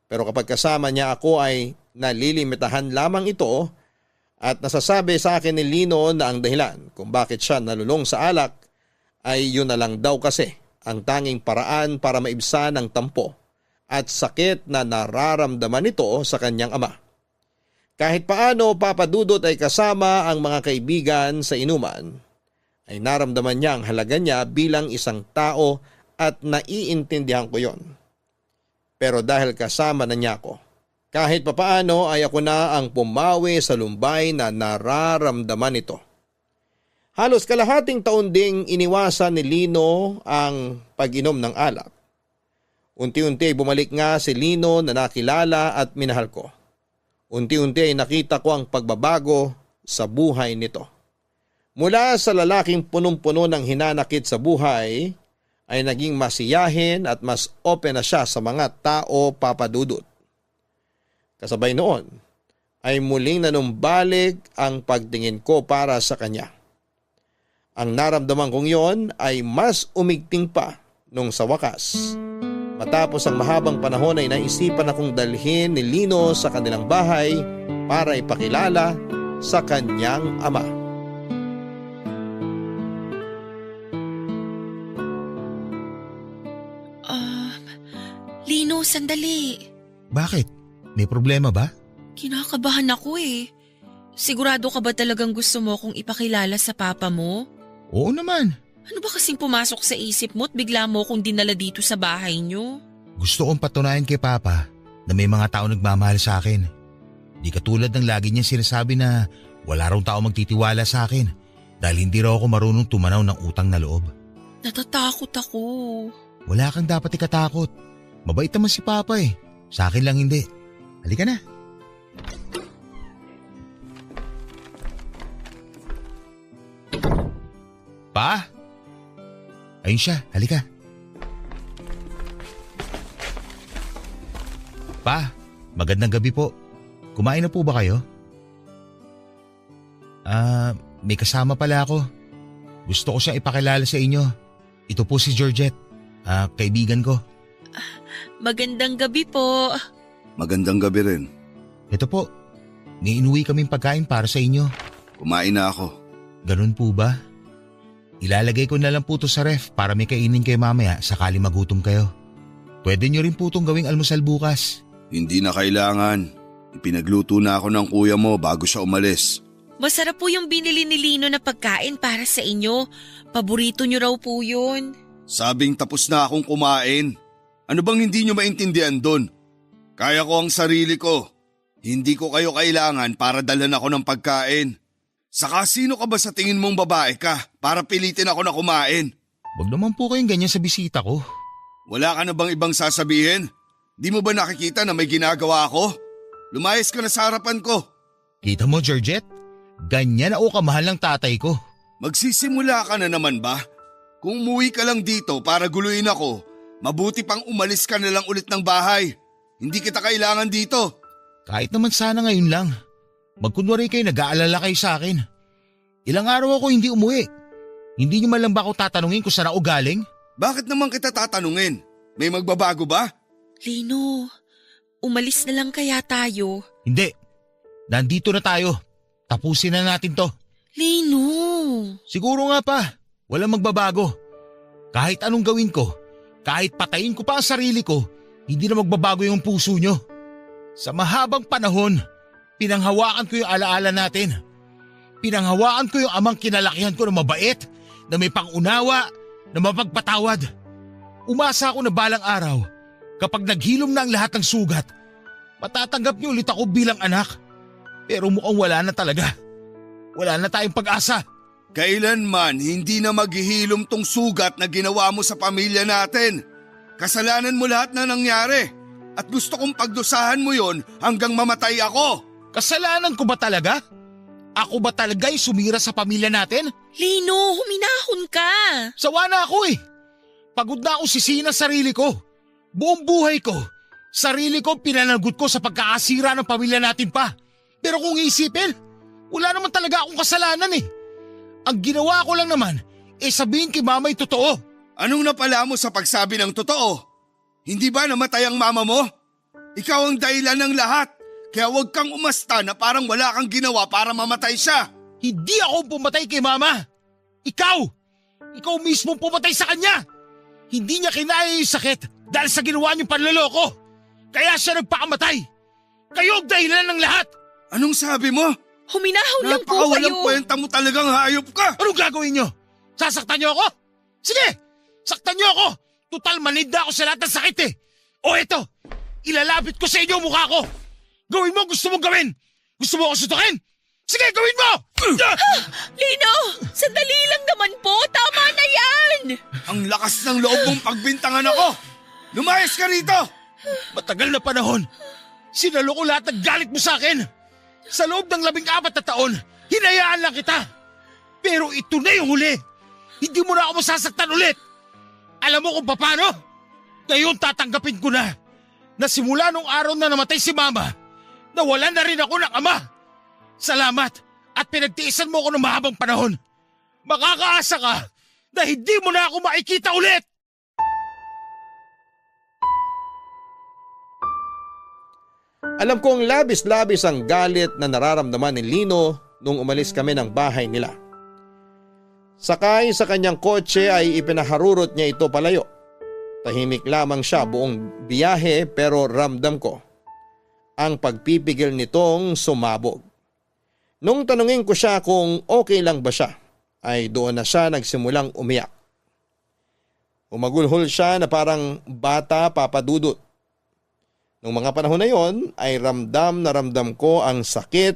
Pero kapag kasama niya ako ay nalilimitahan lamang ito at nasasabi sa akin ni Lino na ang dahilan kung bakit siya nalulong sa alak ay yun na lang daw kasi ang tanging paraan para maibsan ang tampo at sakit na nararamdaman nito sa kanyang ama. Kahit paano papadudot ay kasama ang mga kaibigan sa inuman, ay naramdaman niya ang halaga niya bilang isang tao at naiintindihan ko yon. Pero dahil kasama na niya ako, kahit papaano ay ako na ang pumawi sa lumbay na nararamdaman nito. Halos kalahating taon ding iniwasan ni Lino ang pag-inom ng alak. Unti-unti ay bumalik nga si Lino na nakilala at minahal ko. Unti-unti ay nakita ko ang pagbabago sa buhay nito. Mula sa lalaking punong-puno ng hinanakit sa buhay, ay naging masiyahin at mas open na siya sa mga tao papadudot. Kasabay noon, ay muling nanumbalik ang pagtingin ko para sa kanya. Ang naramdaman kong yon ay mas umigting pa nung sa wakas. Matapos ang mahabang panahon ay naisipan akong dalhin ni Lino sa kanilang bahay para ipakilala sa kanyang ama. Lino, sandali. Bakit? May problema ba? Kinakabahan ako eh. Sigurado ka ba talagang gusto mo kong ipakilala sa papa mo? Oo naman. Ano ba kasing pumasok sa isip mo at bigla mo kong dinala dito sa bahay niyo? Gusto kong patunayan kay Papa na may mga tao nagmamahal sa akin. Di katulad ng lagi niyang sinasabi na wala raw tao magtitiwala sa akin dahil hindi raw ako marunong tumanaw ng utang na loob. Natatakot ako. Wala kang dapat ikatakot. Mabait naman si Papa eh. Sa akin lang hindi. Halika na. Pa? Ayun siya, halika. Pa, magandang gabi po. Kumain na po ba kayo? May kasama pala ako. Gusto ko siyang ipakilala sa inyo. Ito po si Georgette, kaibigan ko. Magandang gabi po. Magandang gabi rin. Ito po, may inuwi kaming pagkain para sa inyo. Kumain na ako. Ganun po ba? Ilalagay ko na lang po to sa ref para may kainin kayo mamaya sakali magutom kayo. Pwede nyo rin po itong gawing almusal bukas. Hindi na kailangan. Ipinagluto na ako ng kuya mo bago siya umalis. Masarap po yung binili ni Lino na pagkain para sa inyo. Paborito nyo raw po yun. Sabing tapos na akong kumain. Ano bang hindi nyo maintindihan doon? Kaya ko ang sarili ko. Hindi ko kayo kailangan para dalhan ako ng pagkain. Saka sino ka ba sa tingin mong babae ka para pilitin ako na kumain? Huwag naman po kayong ganyan sa bisita ko. Wala ka na bang ibang sasabihin? Di mo ba nakikita na may ginagawa ako? Lumayas ka na sa harapan ko. Kita mo, Georgette? Ganyan ako kamahal ng tatay ko. Magsisimula ka na naman ba? Kung umuwi ka lang dito para guluhin ako, mabuti pang umalis ka na lang ulit ng bahay. Hindi kita kailangan dito. Kahit naman sana ngayon lang. Magkunwari kayo nag-aalala kayo sa akin. Ilang araw ako hindi umuwi. Hindi niyo man lang ba ako tatanungin kung saan ako galing? Bakit naman kita tatanungin? May magbabago ba? Lino, umalis na lang kaya tayo? Hindi. Nandito na tayo. Tapusin na natin to. Lino! Siguro nga pa, walang magbabago. Kahit anong gawin ko, kahit patayin ko pa ang sarili ko, hindi na magbabago yung puso nyo. Sa mahabang panahon, pinanghawakan ko yung alaala natin. Pinanghawakan ko yung amang kinalakihan ko na mabait, na may pangunawa, na mapagpatawad. Umasa ako na balang araw, kapag naghilom na ang lahat ng sugat, matatanggap niyo ulit ako bilang anak. Pero mukhang wala na talaga. Wala na tayong pag-asa. Kailanman hindi na maghihilom tong sugat na ginawa mo sa pamilya natin. Kasalanan mo lahat na nangyari at gusto kong pagdusahan mo yon hanggang mamatay ako. Kasalanan ko ba talaga? Ako ba talaga yung sumira sa pamilya natin? Lino, huminahon ka! Sawa na ako eh. Pagod na ako sisihin ang sarili ko. Buong buhay ko, sarili ko pinanagot ko sa pagkakasira ng pamilya natin pa. Pero kung iisipin, wala naman talaga akong kasalanan eh. Ang ginawa ko lang naman, sabihin kay mama yung totoo. Anong napala mo sa pagsabi ng totoo? Hindi ba namatay ang mama mo? Ikaw ang dahilan ng lahat. Kaya huwag kang umasta na parang wala kang ginawa para mamatay siya. Hindi ako pumatay kay mama. Ikaw! Ikaw mismo pumatay sa kanya. Hindi niya kinaya yung sakit dahil sa ginawa niyong panloloko. Kaya siya nagpakamatay. Kayo ang dahilan ng lahat. Anong sabi mo? Huminahon lang po Napakawalang kayo! kwenta mo talagang hayop ka. Anong gagawin niyo? Sasaktan niyo ako? Sige! Saktan niyo ako! Total manid na ako sa lahat ng sakit eh! O eto! Ilalapit ko sa inyo ang mukha ko! Gawin mo ang gusto mong gawin! Gusto mo ako sutukin? Sige, gawin mo! Lino! Sandali lang naman po! Tama na yan! Ang lakas ng loob mong pagbintangan ako! Lumayas ka rito! Matagal na panahon, sinalo ko lahat ng galit mo sa akin. Sa loob ng 14 na taon, hinayaan lang kita. Pero ito na yung huli. Hindi mo na ako masasaktan ulit. Alam mo kung paano? Ngayon tatanggapin ko na simula nung araw na namatay si mama, nawalan na rin ako ng ama. Salamat at pinagtiisan mo ako ng mahabang panahon. Makakaasa ka na hindi mo na ako makikita ulit. Alam kong labis-labis ang galit na nararamdaman ni Lino nung umalis kami ng bahay nila. Sakay sa kanyang kotse ay ipinaharurot niya ito palayo. Tahimik lamang siya buong biyahe pero ramdam ko ang pagpipigil nitong sumabog. Nung tanungin ko siya kung okay lang ba siya, ay doon na siya nagsimulang umiyak. Umagulhol siya na parang bata papadudot. Nung mga panahon na yon ay ramdam na ramdam ko ang sakit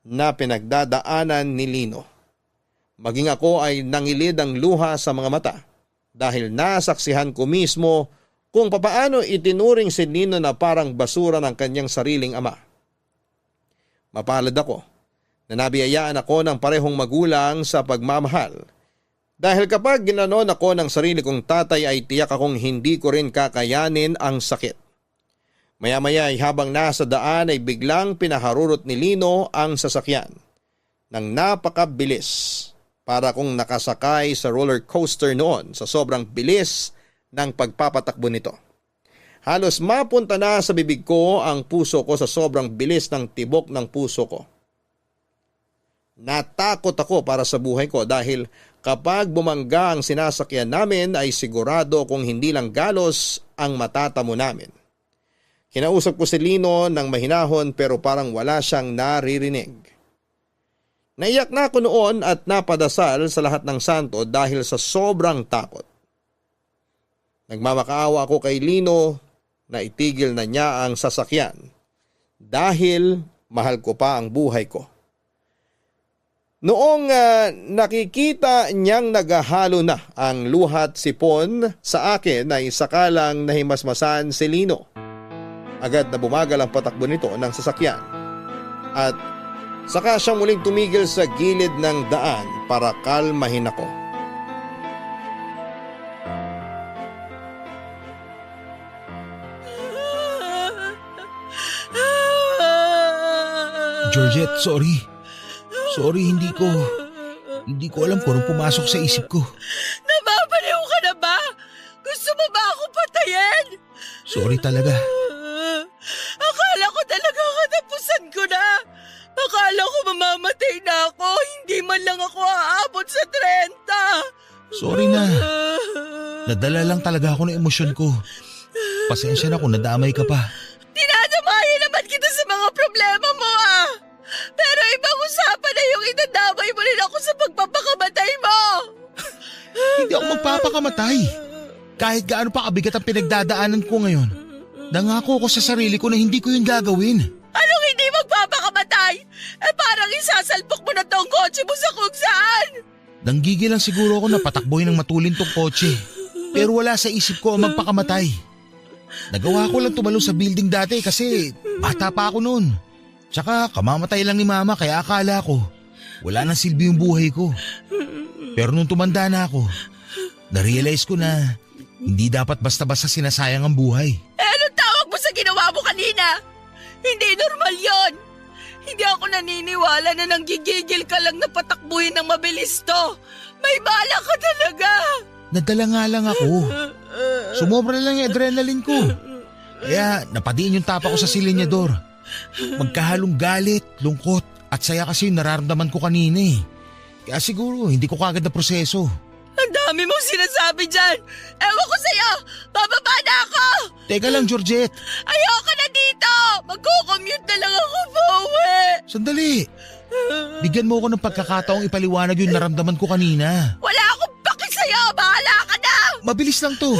na pinagdadaanan ni Lino. Maging ako ay nangilid ang luha sa mga mata dahil nasaksihan ko mismo kung papaano itinuring si Lino na parang basura ng kanyang sariling ama. Mapalad ako na nabiyayaan ako ng parehong magulang sa pagmamahal dahil kapag ginanon ako ng sarili kong tatay ay tiyak akong hindi ko rin kakayanin ang sakit. Maya-maya ay habang nasa daan ay biglang pinaharurot ni Lino ang sasakyan nang napakabilis para kung nakasakay sa roller coaster noon sa sobrang bilis ng pagpapatakbo nito. Halos mapunta na sa bibig ko ang puso ko sa sobrang bilis ng tibok ng puso ko. Natakot ako para sa buhay ko dahil kapag bumangga ang sinasakyan namin ay sigurado kung hindi lang galos ang matatamo namin. Kinausap ko si Lino ng mahinahon pero parang wala siyang naririnig. Naiyak na ako noon at napadasal sa lahat ng santo dahil sa sobrang takot. Nagmamakaawa ako kay Lino na itigil na niya ang sasakyan dahil mahal ko pa ang buhay ko. Noong nakikita niyang naghahalo na ang luhat sipon sa akin ay sakalang nahimasmasan si Lino. Agad na bumagal ang patakbo nito ng sasakyan at saka siyang muling tumigil sa gilid ng daan para kalmahin ako. Georgette, sorry. Sorry, hindi ko alam kung anong pumasok sa isip ko. Nababaliw ka na ba? Gusto mo ba ako patayin? Sorry talaga. Akala ko talaga katapusan ko na. Akala ko mamamatay Nadala lang talaga ako ng emosyon ko. Pasensya na kung nadamay ka pa. Dinadamayan naman kita sa mga problema mo Pero ibang usapan na yung idadamay mo rin ako sa pagpapakamatay mo. Hindi ako magpapakamatay. Kahit gaano pa kabigat ang pinagdadaanan ko ngayon. Nangako ko sa sarili ko na hindi ko yun gagawin. Anong hindi magpapakamatay? Parang isasalpok mo na tong kotse mo sa kung saan. Nanggigil lang siguro ako na patakboy ng matulin tong kotse. Pero wala sa isip ko ang magpakamatay. Nagawa ko lang tumalon sa building dati kasi bata pa ako noon. Tsaka kamamatay lang ni mama kaya akala ko wala nang silbi yung buhay ko. Pero nung tumanda na ako, na-realize ko na hindi dapat basta-basta sinasayang ang buhay. Anong tawag mo sa ginawa mo kanina? Hindi normal yon. Hindi ako naniniwala na nanggigigil ka lang na patakbuhin ng mabilis to. May bala ka talaga. Nadala nga lang ako. Sumobra lang yung adrenaline ko. Kaya napadiin yung tapa ko sa silinyador. Magkahalong galit, lungkot at saya kasi yung nararamdaman ko kanina eh. Kaya siguro hindi ko kagad na proseso. Ang dami mong sinasabi dyan. Ewan ko sa'yo. Bababa na ako. Teka lang, Georgette. Ayoko na dito. Magko-commute na lang ako pauwi. Sandali. Bigyan mo ako ng pagkakataong ipaliwanag yung naramdaman ko kanina. Wala akong paki sa'yo. Bahala ka na. Mabilis lang to.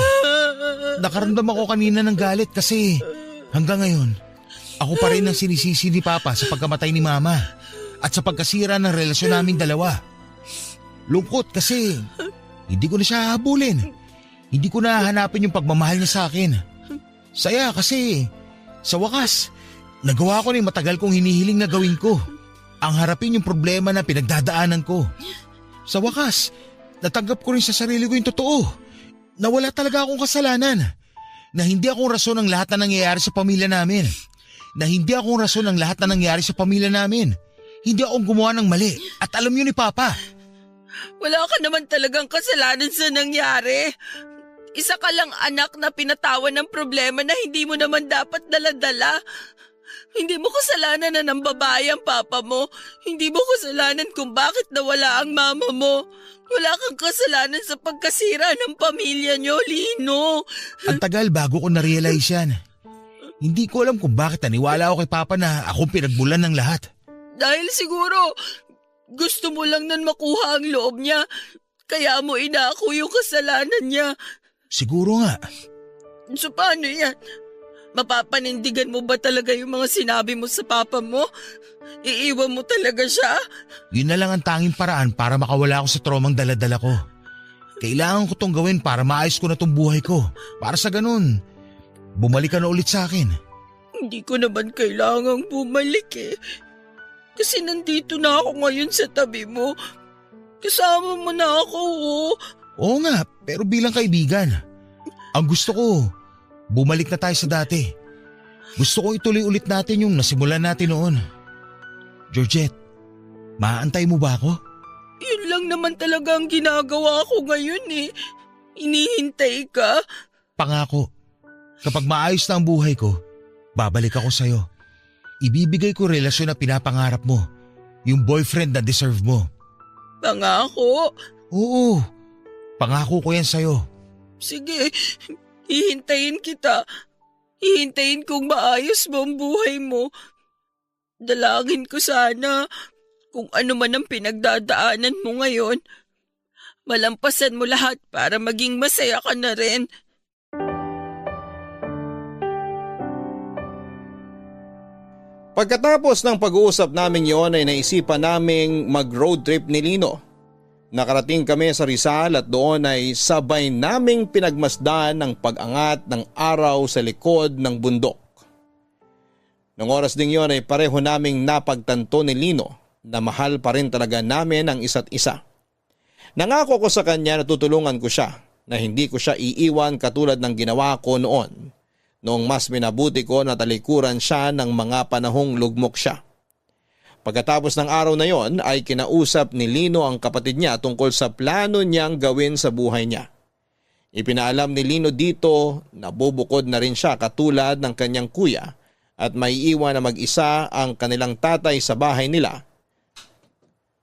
Nakaramdam ako kanina ng galit kasi hanggang ngayon, ako pa rin ang sinisisi ni Papa sa pagkamatay ni Mama at sa pagkasira ng relasyon naming dalawa. Lungkot kasi hindi ko na siya hahabulin. Hindi ko na hahanapin yung pagmamahal niya sa akin. Saya kasi sa wakas, nagawa ko na yung matagal kong hinihiling na gawin ko. Ang harapin yung problema na pinagdadaanan ko. Sa wakas, natanggap ko rin sa sarili ko yung totoo. Na wala talaga akong kasalanan. Na hindi akong rason ng lahat na nangyayari sa pamilya namin. Na hindi akong rason ng lahat na nangyayari sa pamilya namin. Hindi akong gumawa ng mali. At alam yun ni Papa. Wala ka naman talagang kasalanan sa nangyari. Isa ka lang anak na pinatawan ng problema na hindi mo naman dapat daladala. Hindi mo kasalanan na ng babae ang papa mo. Hindi mo kasalanan kung bakit nawala ang mama mo. Wala kang kasalanan sa pagkasira ng pamilya niyo, Lino. Ang tagal bago ko na-realize yan. Hindi ko alam kung bakit naniwala ako kay Papa na akong pinagmulan ng lahat. Dahil siguro gusto mo lang nan makuha ang loob niya. Kaya mo inako yung kasalanan niya. Siguro nga. So paano yan? Mapapanindigan mo ba talaga yung mga sinabi mo sa papa mo? Iiwan mo talaga siya? Yun na lang ang tanging paraan para makawala ako sa tromang daladala ko. Kailangan ko tong gawin para maayos ko na tong buhay ko. Para sa ganun, bumalik ka na ulit sa akin. Hindi ko naman kailangang bumalik Kasi nandito na ako ngayon sa tabi mo. Kasama mo na ako Oo nga, pero bilang kaibigan. Ang gusto ko, bumalik na tayo sa dati. Gusto ko ituloy ulit natin yung nasimulan natin noon. Georgette, maaantay mo ba ako? Yun lang naman talaga ang ginagawa ko ngayon Inihintay ka? Pangako, kapag maayos na ang buhay ko, babalik ako sa'yo. Ibibigay ko relasyon na pinapangarap mo. Yung boyfriend na deserve mo. Pangako? Oo, pangako ko yan sa'yo. Sige, hihintayin kita. Hihintayin kong maayos mo ang buhay mo. Dalangin ko sana kung ano man ang pinagdadaanan mo ngayon. Malampasan mo lahat para maging masaya ka na rin. Pagkatapos ng pag-uusap namin yon ay naisipan naming mag-road trip ni Lino. Nakarating kami sa Rizal at doon ay sabay naming pinagmasdan ng pag-angat ng araw sa likod ng bundok. Nung oras ding yon ay pareho naming napagtanto ni Lino na mahal pa rin talaga namin ang isa't isa. Nangako ko sa kanya na tutulungan ko siya, na hindi ko siya iiwan katulad ng ginawa ko noon. Noong mas minabuti ko na talikuran siya ng mga panahong lugmok siya. Pagkatapos ng araw na yon ay kinausap ni Lino ang kapatid niya tungkol sa plano niyang gawin sa buhay niya. Ipinaalam ni Lino dito na bubukod na rin siya katulad ng kanyang kuya at may iwan na mag-isa ang kanilang tatay sa bahay nila.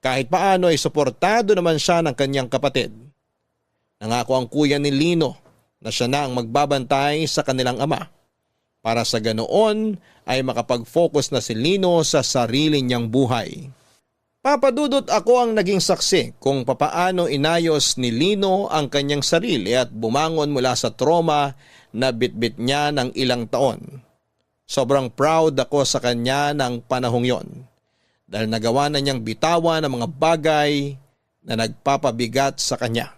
Kahit paano ay suportado naman siya ng kanyang kapatid. Nangako ang kuya ni Lino na siya na ang magbabantay sa kanilang ama para sa ganoon ay makapag-focus na si Lino sa sarili niyang buhay. Papadudot ako ang naging saksi kung papaano inayos ni Lino ang kanyang sarili at bumangon mula sa trauma na bitbit niya ng ilang taon. Sobrang proud ako sa kanya ng panahong yon dahil nagawa na niyang bitawan ang mga bagay na nagpapabigat sa kanya.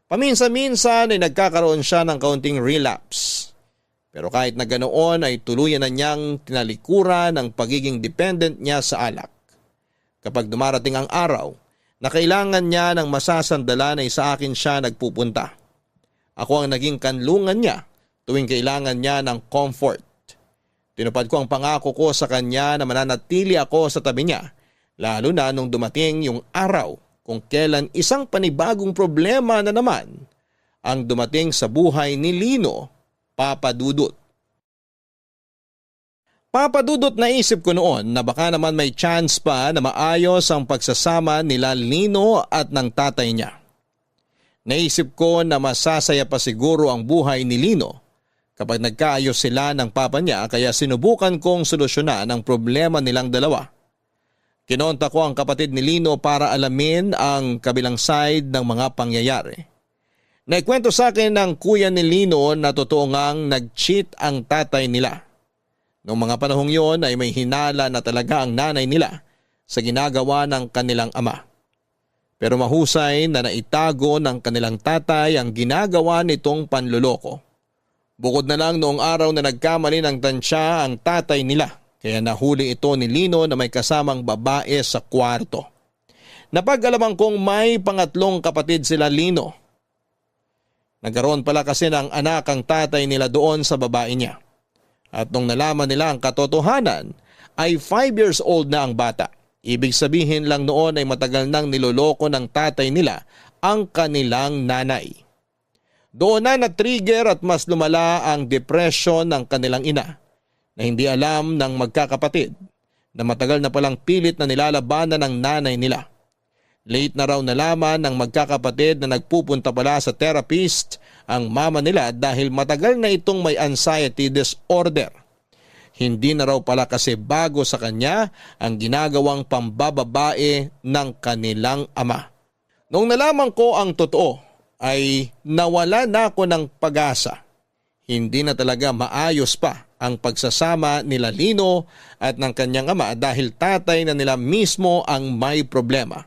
Paminsan-minsan ay nagkakaroon siya ng kaunting relapse. Pero kahit na ganoon ay tuluyan na niyang tinalikuran ang pagiging dependent niya sa alak. Kapag dumarating ang araw na kailangan niya ng masasandalan ay sa akin siya nagpupunta. Ako ang naging kanlungan niya tuwing kailangan niya ng comfort. Tinupad ko ang pangako ko sa kanya na mananatili ako sa tabi niya, lalo na nung dumating yung araw kung kailan isang panibagong problema na naman ang dumating sa buhay ni Lino, Papa Dudut. Papa Dudut, naisip ko noon na baka naman may chance pa na maayos ang pagsasama nila Lino at ng tatay niya. Naisip ko na masasaya pa siguro ang buhay ni Lino kapag nagkaayos sila ng papa niya, kaya sinubukan kong solusyonan ang problema nilang dalawa. Kinonta ko ang kapatid ni Lino para alamin ang kabilang side ng mga pangyayari. Naikwento sa akin ng kuya ni Lino na totoo ngang nag-cheat ang tatay nila. Noong mga panahong yon ay may hinala na talaga ang nanay nila sa ginagawa ng kanilang ama. Pero mahusay na naitago ng kanilang tatay ang ginagawa nitong panluloko. Bukod na lang noong araw na nagkamali ng tansya ang tatay nila, kaya nahuli ito ni Lino na may kasamang babae sa kwarto. Napag-alaman kong may pangatlong kapatid sila Lino. Nagkaroon pala kasi ng anak ang tatay nila doon sa babae niya. At nung nalaman nila ang katotohanan ay 5 years old na ang bata. Ibig sabihin lang noon ay matagal nang niloloko ng tatay nila ang kanilang nanay. Doon na na-trigger at mas lumala ang depression ng kanilang ina na hindi alam ng magkakapatid na matagal na palang pilit na nilalabanan ng nanay nila. Late na raw nalaman ng magkakapatid na nagpupunta pala sa therapist ang mama nila dahil matagal na itong may anxiety disorder. Hindi na raw pala kasi bago sa kanya ang ginagawang pambababae ng kanilang ama. Nung nalaman ko ang totoo ay nawala na ako ng pag-asa. Hindi na talaga maayos pa ang pagsasama nila Lino at ng kanyang ama dahil tatay na nila mismo ang may problema.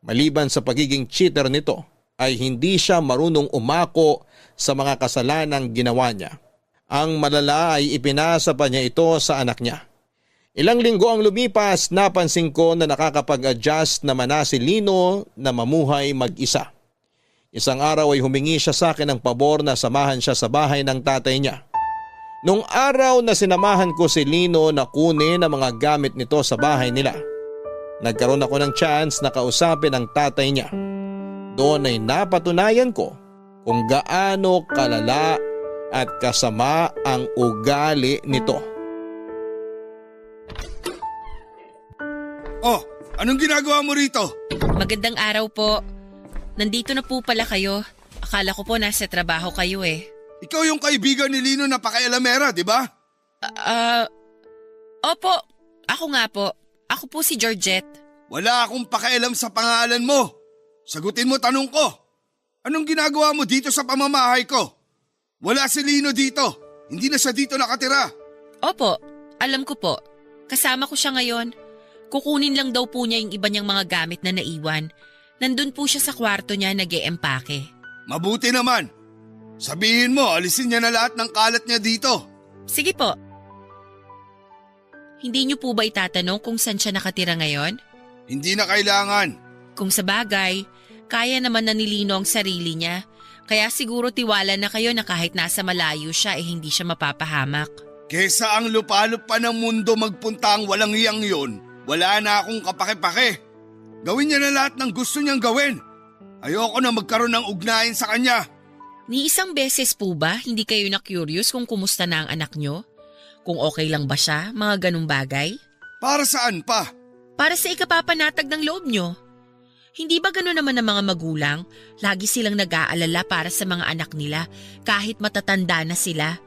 Maliban sa pagiging cheater nito ay hindi siya marunong umako sa mga kasalanang ginawa niya. Ang malala ay ipinasa pa niya ito sa anak niya. Ilang linggo ang lumipas, napansin ko na nakakapag-adjust naman na si Lino na mamuhay mag-isa. Isang araw ay humingi siya sa akin ng pabor na samahan siya sa bahay ng tatay niya. Nung araw na sinamahan ko si Lino na kunin ang mga gamit nito sa bahay nila, nagkaroon ako ng chance na kausapin ang tatay niya. Doon ay napatunayan ko kung gaano kalala at kasama ang ugali nito. Oh, anong ginagawa mo rito? Magandang araw po. Nandito na po pala kayo. Akala ko po nasa trabaho kayo eh. Ikaw yung kaibigan ni Lino na pakialamera, di ba? Opo. Ako nga po. Ako po si Georgette. Wala akong pakialam sa pangalan mo. Sagutin mo tanong ko. Anong ginagawa mo dito sa pamamahay ko? Wala si Lino dito. Hindi na siya dito nakatira. Opo. Alam ko po. Kasama ko siya ngayon. Kukunin lang daw po niya yung iba niyang mga gamit na naiwan. Nandun po siya sa kwarto niya nag-e-empake. Mabuti naman. Sabihin mo, alisin niya na lahat ng kalat niya dito. Sige po. Hindi niyo po ba itatanong kung saan siya nakatira ngayon? Hindi na kailangan. Kung sa bagay, kaya naman na ni Lino ang sarili niya. Kaya siguro tiwala na kayo na kahit nasa malayo siya hindi siya mapapahamak. Kesa ang lupalop pa ng mundo magpunta ang walang iyang yun, wala na akong kapake-pake. Gawin niya na lahat ng gusto niyang gawin. Ayoko na magkaroon ng ugnayan sa kanya. Ni isang beses po ba hindi kayo na-curious kung kumusta na ang anak niyo? Kung okay lang ba siya, mga ganung bagay? Para saan pa? Para sa ikapapanatag ng loob niyo. Hindi ba gano'n naman ang mga magulang? Lagi silang nag-aalala para sa mga anak nila kahit matatanda na sila.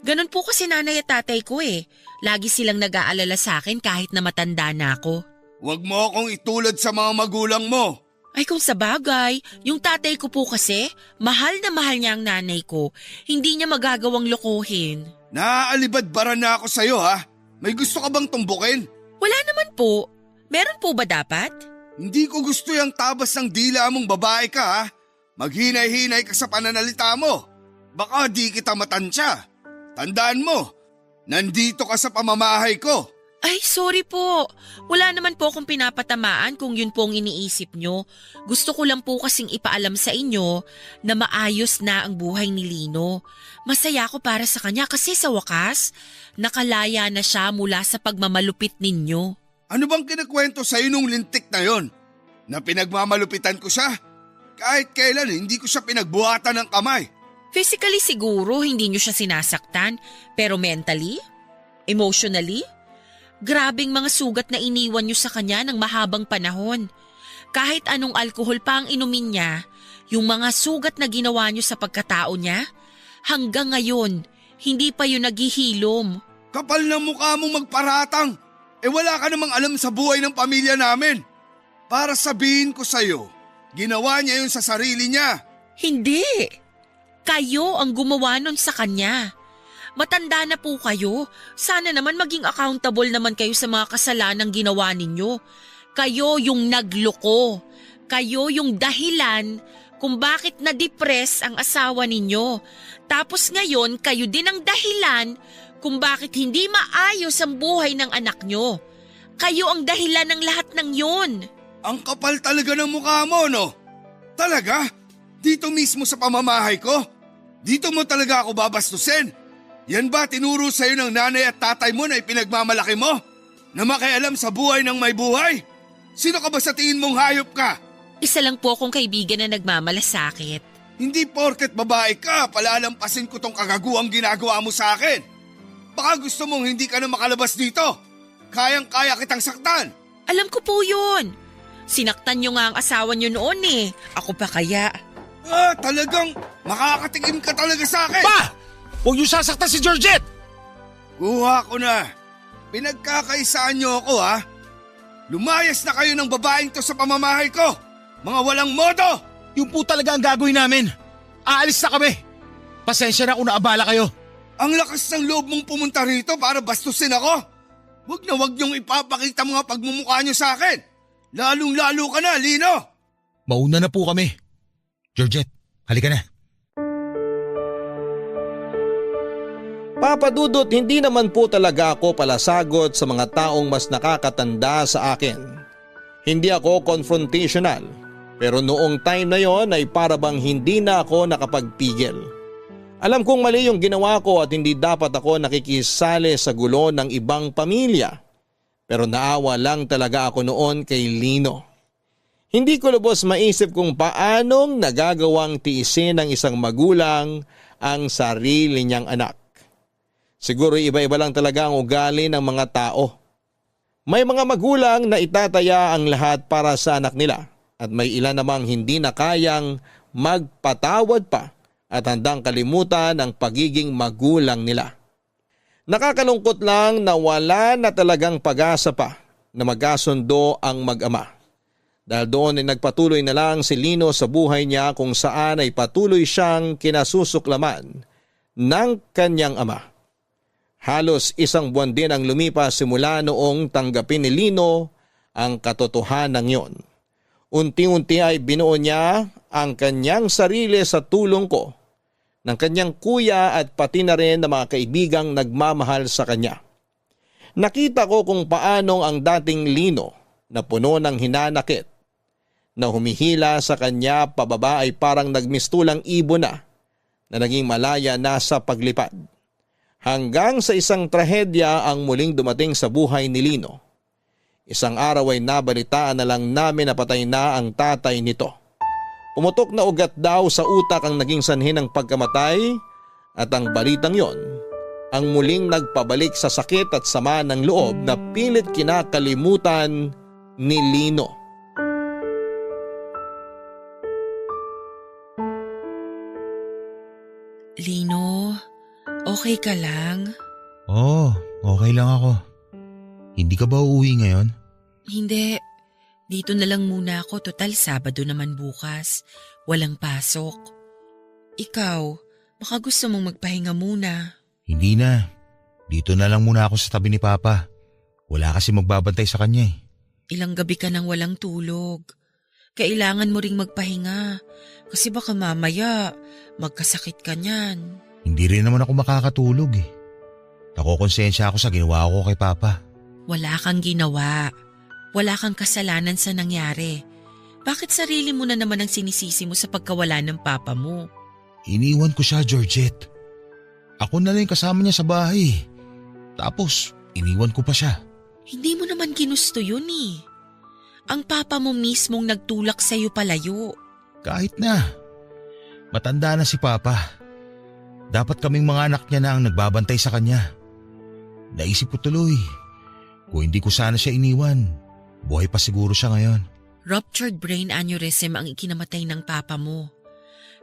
Ganon po kasi nanay at tatay ko eh. Lagi silang nag-aalala sa akin kahit na matanda na ako. Huwag mo akong itulad sa mga magulang mo. Ay kung sa bagay, yung tatay ko po kasi, mahal na mahal niya ang nanay ko. Hindi niya magagawang lokohin. Naaalibad-bara na ako sa'yo ha. May gusto ka bang tumbukin? Wala naman po. Meron po ba dapat? Hindi ko gusto yung tabas ng dila mong babae ka ha. Maghinay-hinay ka sa pananalita mo. Baka di kita matansya. Tandaan mo, nandito ka sa pamamahay ko. Ay, sorry po. Wala naman po akong pinapatamaan kung yun po ang iniisip nyo. Gusto ko lang po kasing ipaalam sa inyo na maayos na ang buhay ni Lino. Masaya ako para sa kanya kasi sa wakas, nakalaya na siya mula sa pagmamalupit ninyo. Ano bang kinakwento sa'yo nung lintik na yon? Na pinagmamalupitan ko siya? Kahit kailan hindi ko siya pinagbuhatan ng kamay. Physically siguro hindi nyo siya sinasaktan, pero mentally? Emotionally? Grabing mga sugat na iniwan nyo sa kanya ng mahabang panahon. Kahit anong alkohol pa ang inumin niya, yung mga sugat na ginawa nyo sa pagkatao niya, hanggang ngayon, hindi pa yun naghihilom. Kapal na mukha mong magparatang. Wala ka namang alam sa buhay ng pamilya namin. Para sabihin ko sa'yo, ginawa niya yun sa sarili niya. Hindi. Kayo ang gumawa nun sa kanya. Matanda na po kayo. Sana naman maging accountable naman kayo sa mga kasalanang ginawa ninyo. Kayo yung nagloko. Kayo yung dahilan kung bakit na-depress ang asawa ninyo. Tapos ngayon, kayo din ang dahilan kung bakit hindi maayos ang buhay ng anak nyo. Kayo ang dahilan ng lahat ng yun. Ang kapal talaga ng mukha mo, no? Talaga? Dito mismo sa pamamahay ko? Dito mo talaga ako babastusin? Yan ba tinuro sa'yo ng nanay at tatay mo na ipinagmamalaki mo? Na makialam sa buhay ng may buhay? Sino ka ba sa tingin mong hayop ka? Isa lang po akong kaibigan na nagmamalasakit. Hindi porket babae ka, palalampasin ko tong kagaguhang ginagawa mo sa akin. Baka gusto mong hindi ka na makalabas dito. Kayang-kaya kitang saktan. Alam ko po yun. Sinaktan nyo nga ang asawa nyo noon eh. Ako pa kaya? Talagang makakatikim ka talaga sa akin. Pa! Huwag niyo sasaktan si Georgette! Kuha ko na. Pinagkakaisaan niyo ako ha. Lumayas na kayo ng babaeng to sa pamamahay ko. Mga walang modo. Yung po talaga ang gagawin namin. Aalis na kami. Pasensya na kung naabala kayo. Ang lakas ng loob mong pumunta rito para bastusin ako. Wag niyong ipapakita mga pagmumukha niyo sa akin. Lalong-lalo ka na, Lino. Mauna na po kami. Georgette, halika na. Papa Dudut, hindi naman po talaga ako palasagot sa mga taong mas nakakatanda sa akin. Hindi ako confrontational, pero noong time na yon ay parabang hindi na ako nakapagpigil. Alam kong mali yung ginawa ko at hindi dapat ako nakikisali sa gulo ng ibang pamilya. Pero naawa lang talaga ako noon kay Lino. Hindi ko lubos maisip kung paanong nagagawang tiisin ng isang magulang ang sarili niyang anak. Siguro iba-iba lang talaga ang ugali ng mga tao. May mga magulang na itataya ang lahat para sa anak nila at may ilan namang hindi na kayang magpatawad pa at handang kalimutan ang pagiging magulang nila. Nakakalungkot lang na wala na talagang pag-asa pa na magkasundo ang mag-ama. Dahil doon ay nagpatuloy na lang si Lino sa buhay niya kung saan ay patuloy siyang kinasusuklaman ng kanyang ama. Halos isang buwan din ang lumipas simula noong tanggapin ni Lino ang katotohanan yon. Unti-unti ay binuo niya ang kanyang sarili sa tulong ko, ng kanyang kuya at pati na rin ng mga kaibigang nagmamahal sa kanya. Nakita ko kung paanong ang dating Lino na puno ng hinanakit, na humihila sa kanya pababa ay parang nagmistulang ibon na naging malaya na sa paglipad. Hanggang sa isang trahedya ang muling dumating sa buhay ni Lino. Isang araw ay nabalitaan na lang namin na patay na ang tatay nito. Pumutok na ugat daw sa utak ang naging sanhi ng pagkamatay at ang balitang yon ang muling nagpabalik sa sakit at sama ng loob na pilit kinakalimutan ni Lino. Lino, okay ka lang? Oo, okay lang ako. Hindi ka ba uuwi ngayon? Hindi. Dito na lang muna ako. Total, Sabado naman bukas. Walang pasok. Ikaw, baka gusto mong magpahinga muna. Hindi na. Dito na lang muna ako sa tabi ni Papa. Wala kasi magbabantay sa kanya eh. Ilang gabi ka nang walang tulog. Kailangan mo ring magpahinga. Kasi baka mamaya, magkasakit ka niyan. Hindi rin naman ako makakatulog eh. Nakokonsensya ako sa ginawa ko kay Papa. Wala kang ginawa. Wala kang kasalanan sa nangyari. Bakit sarili mo na naman ang sinisisi mo sa pagkawala ng papa mo? Iniwan ko siya, Georgette. Ako na lang kasama niya sa bahay. Tapos, iniwan ko pa siya. Hindi mo naman ginusto yun eh. Ang papa mo mismong nagtulak sa'yo palayo. Kahit na. Matanda na si Papa. Dapat kaming mga anak niya na ang nagbabantay sa kanya. Naisip ko tuloy, kung hindi ko sana siya iniwan, buhay pa siguro siya ngayon. Ruptured brain aneurysm ang ikinamatay ng papa mo.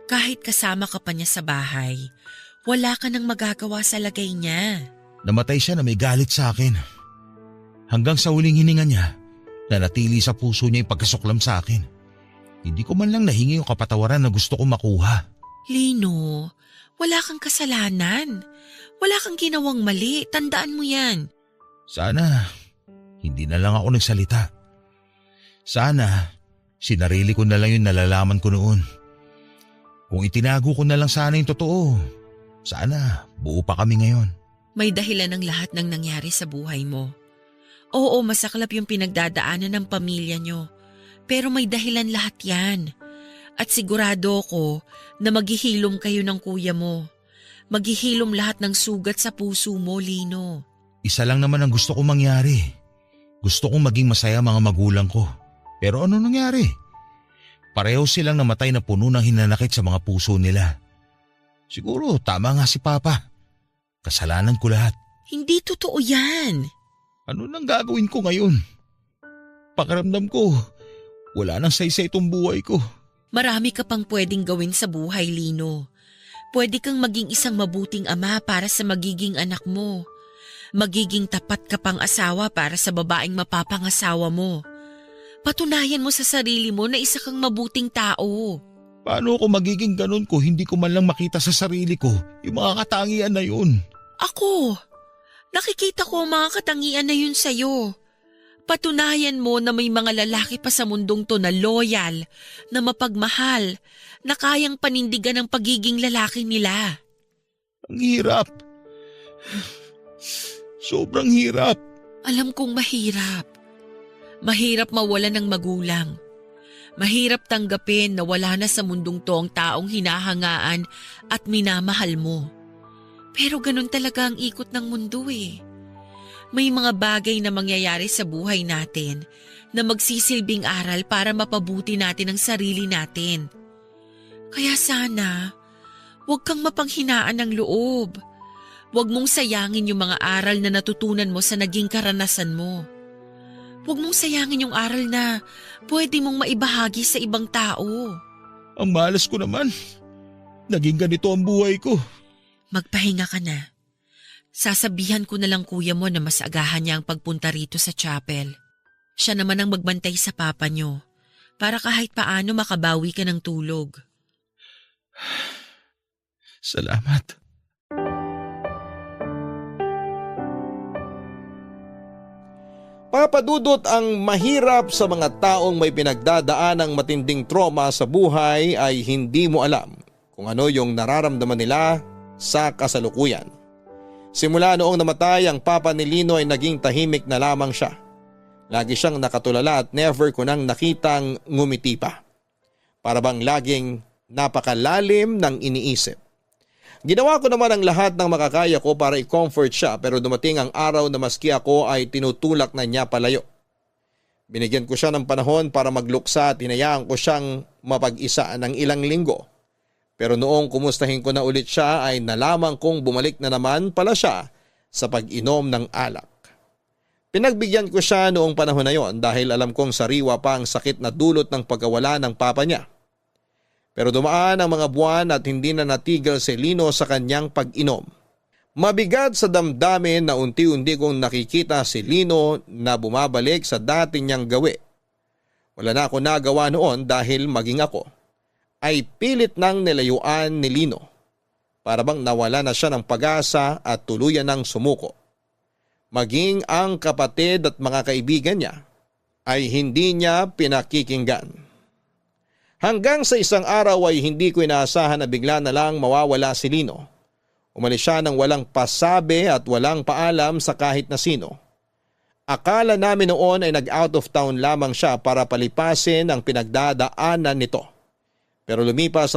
Kahit kasama ka pa niya sa bahay, wala ka nang magagawa sa lagay niya. Namatay siya na may galit sa akin. Hanggang sa huling hininga niya, nanatili sa puso niya yung pagkasuklam sa akin. Hindi ko man lang nahingi yung kapatawaran na gusto ko makuha. Lino, wala kang kasalanan. Wala kang ginawang mali. Tandaan mo yan. Sana, hindi na lang ako nagsalita. Sana, sinarili ko na lang yung nalalaman ko noon. Kung itinago ko na lang sana yung totoo, sana buo pa kami ngayon. May dahilan ng lahat ng nangyari sa buhay mo. Oo, masaklap yung pinagdadaanan ng pamilya nyo. Pero may dahilan lahat yan. At sigurado ko na maghihilom kayo ng kuya mo. Maghihilom lahat ng sugat sa puso mo, Lino. Isa lang naman ang gusto kong mangyari. Gusto kong maging masaya mga magulang ko. Pero ano nangyari? Pareho silang namatay na puno ng hinanakit sa mga puso nila. Siguro tama nga si Papa. Kasalanan ko lahat. Hindi totoo yan. Ano nang gagawin ko ngayon? Pakiramdam ko, wala nang saysay itong buhay ko. Marami ka pang pwedeng gawin sa buhay, Lino. Pwede kang maging isang mabuting ama para sa magiging anak mo. Magiging tapat ka pang asawa para sa babaeng mapapangasawa mo. Patunayan mo sa sarili mo na isa kang mabuting tao. Paano ako magiging ganun ko hindi ko man lang makita sa sarili ko yung mga katangian na yun? Ako, nakikita ko ang mga katangian na yun sa'yo. Patunayan mo na may mga lalaki pa sa mundong to na loyal, na mapagmahal, na kayang panindigan ang pagiging lalaki nila. Ang hirap. Sobrang hirap. Alam kong mahirap. Mahirap mawalan ng magulang. Mahirap tanggapin na wala na sa mundong to ang taong hinahangaan at minamahal mo. Pero ganun talaga ang ikot ng mundo eh. May mga bagay na mangyayari sa buhay natin na magsisilbing aral para mapabuti natin ang sarili natin. Kaya sana, huwag kang mapanghinaan ng loob. Huwag mong sayangin yung mga aral na natutunan mo sa naging karanasan mo. Huwag mong sayangin yung aral na pwede mong maibahagi sa ibang tao. Ang malas ko naman. Naging ganito ang buhay ko. Magpahinga ka na. Sasabihan ko na lang kuya mo na mas agahan niya ang pagpunta rito sa chapel. Siya naman ang magbantay sa papa niyo para kahit paano makabawi ka ng tulog. Salamat. Papadudot ang mahirap sa mga taong may pinagdadaanang matinding trauma sa buhay ay hindi mo alam kung ano yung nararamdaman nila sa kasalukuyan. Simula noong namatay ang papa ni Lino ay naging tahimik na lamang siya. Lagi siyang nakatulala at never ko nang nakitang ngumiti pa. Para bang laging napakalalim ng iniisip. Ginawa ko naman ang lahat ng makakaya ko para i-comfort siya pero dumating ang araw na maski ako ay tinutulak na niya palayo. Binigyan ko siya ng panahon para magluksa at hinayaan ko siyang mapag-isa ng ilang linggo. Pero noong kumustahin ko na ulit siya ay nalaman kong bumalik na naman pala siya sa pag-inom ng alak. Pinagbigyan ko siya noong panahon na yon dahil alam kong sariwa pa ang sakit na dulot ng pagkawala ng papa niya. Pero dumaan ang mga buwan at hindi na natigil si Lino sa kanyang pag-inom. Mabigat sa damdamin na unti-unti kong nakikita si Lino na bumabalik sa dati niyang gawi. Wala na ako nagawa noon dahil maging ako ay pilit nang nilayuan ni Lino. Para bang nawala na siya ng pag-asa at tuluyan ng sumuko. Maging ang kapatid at mga kaibigan niya ay hindi niya pinakikinggan. Hanggang sa isang araw ay hindi ko inaasahan na bigla na lang mawawala si Lino. Umalis siya ng walang pasabi at walang paalam sa kahit na sino. Akala namin noon ay nag-out of town lamang siya para palipasin ang pinagdadaanan nito. Pero lumipas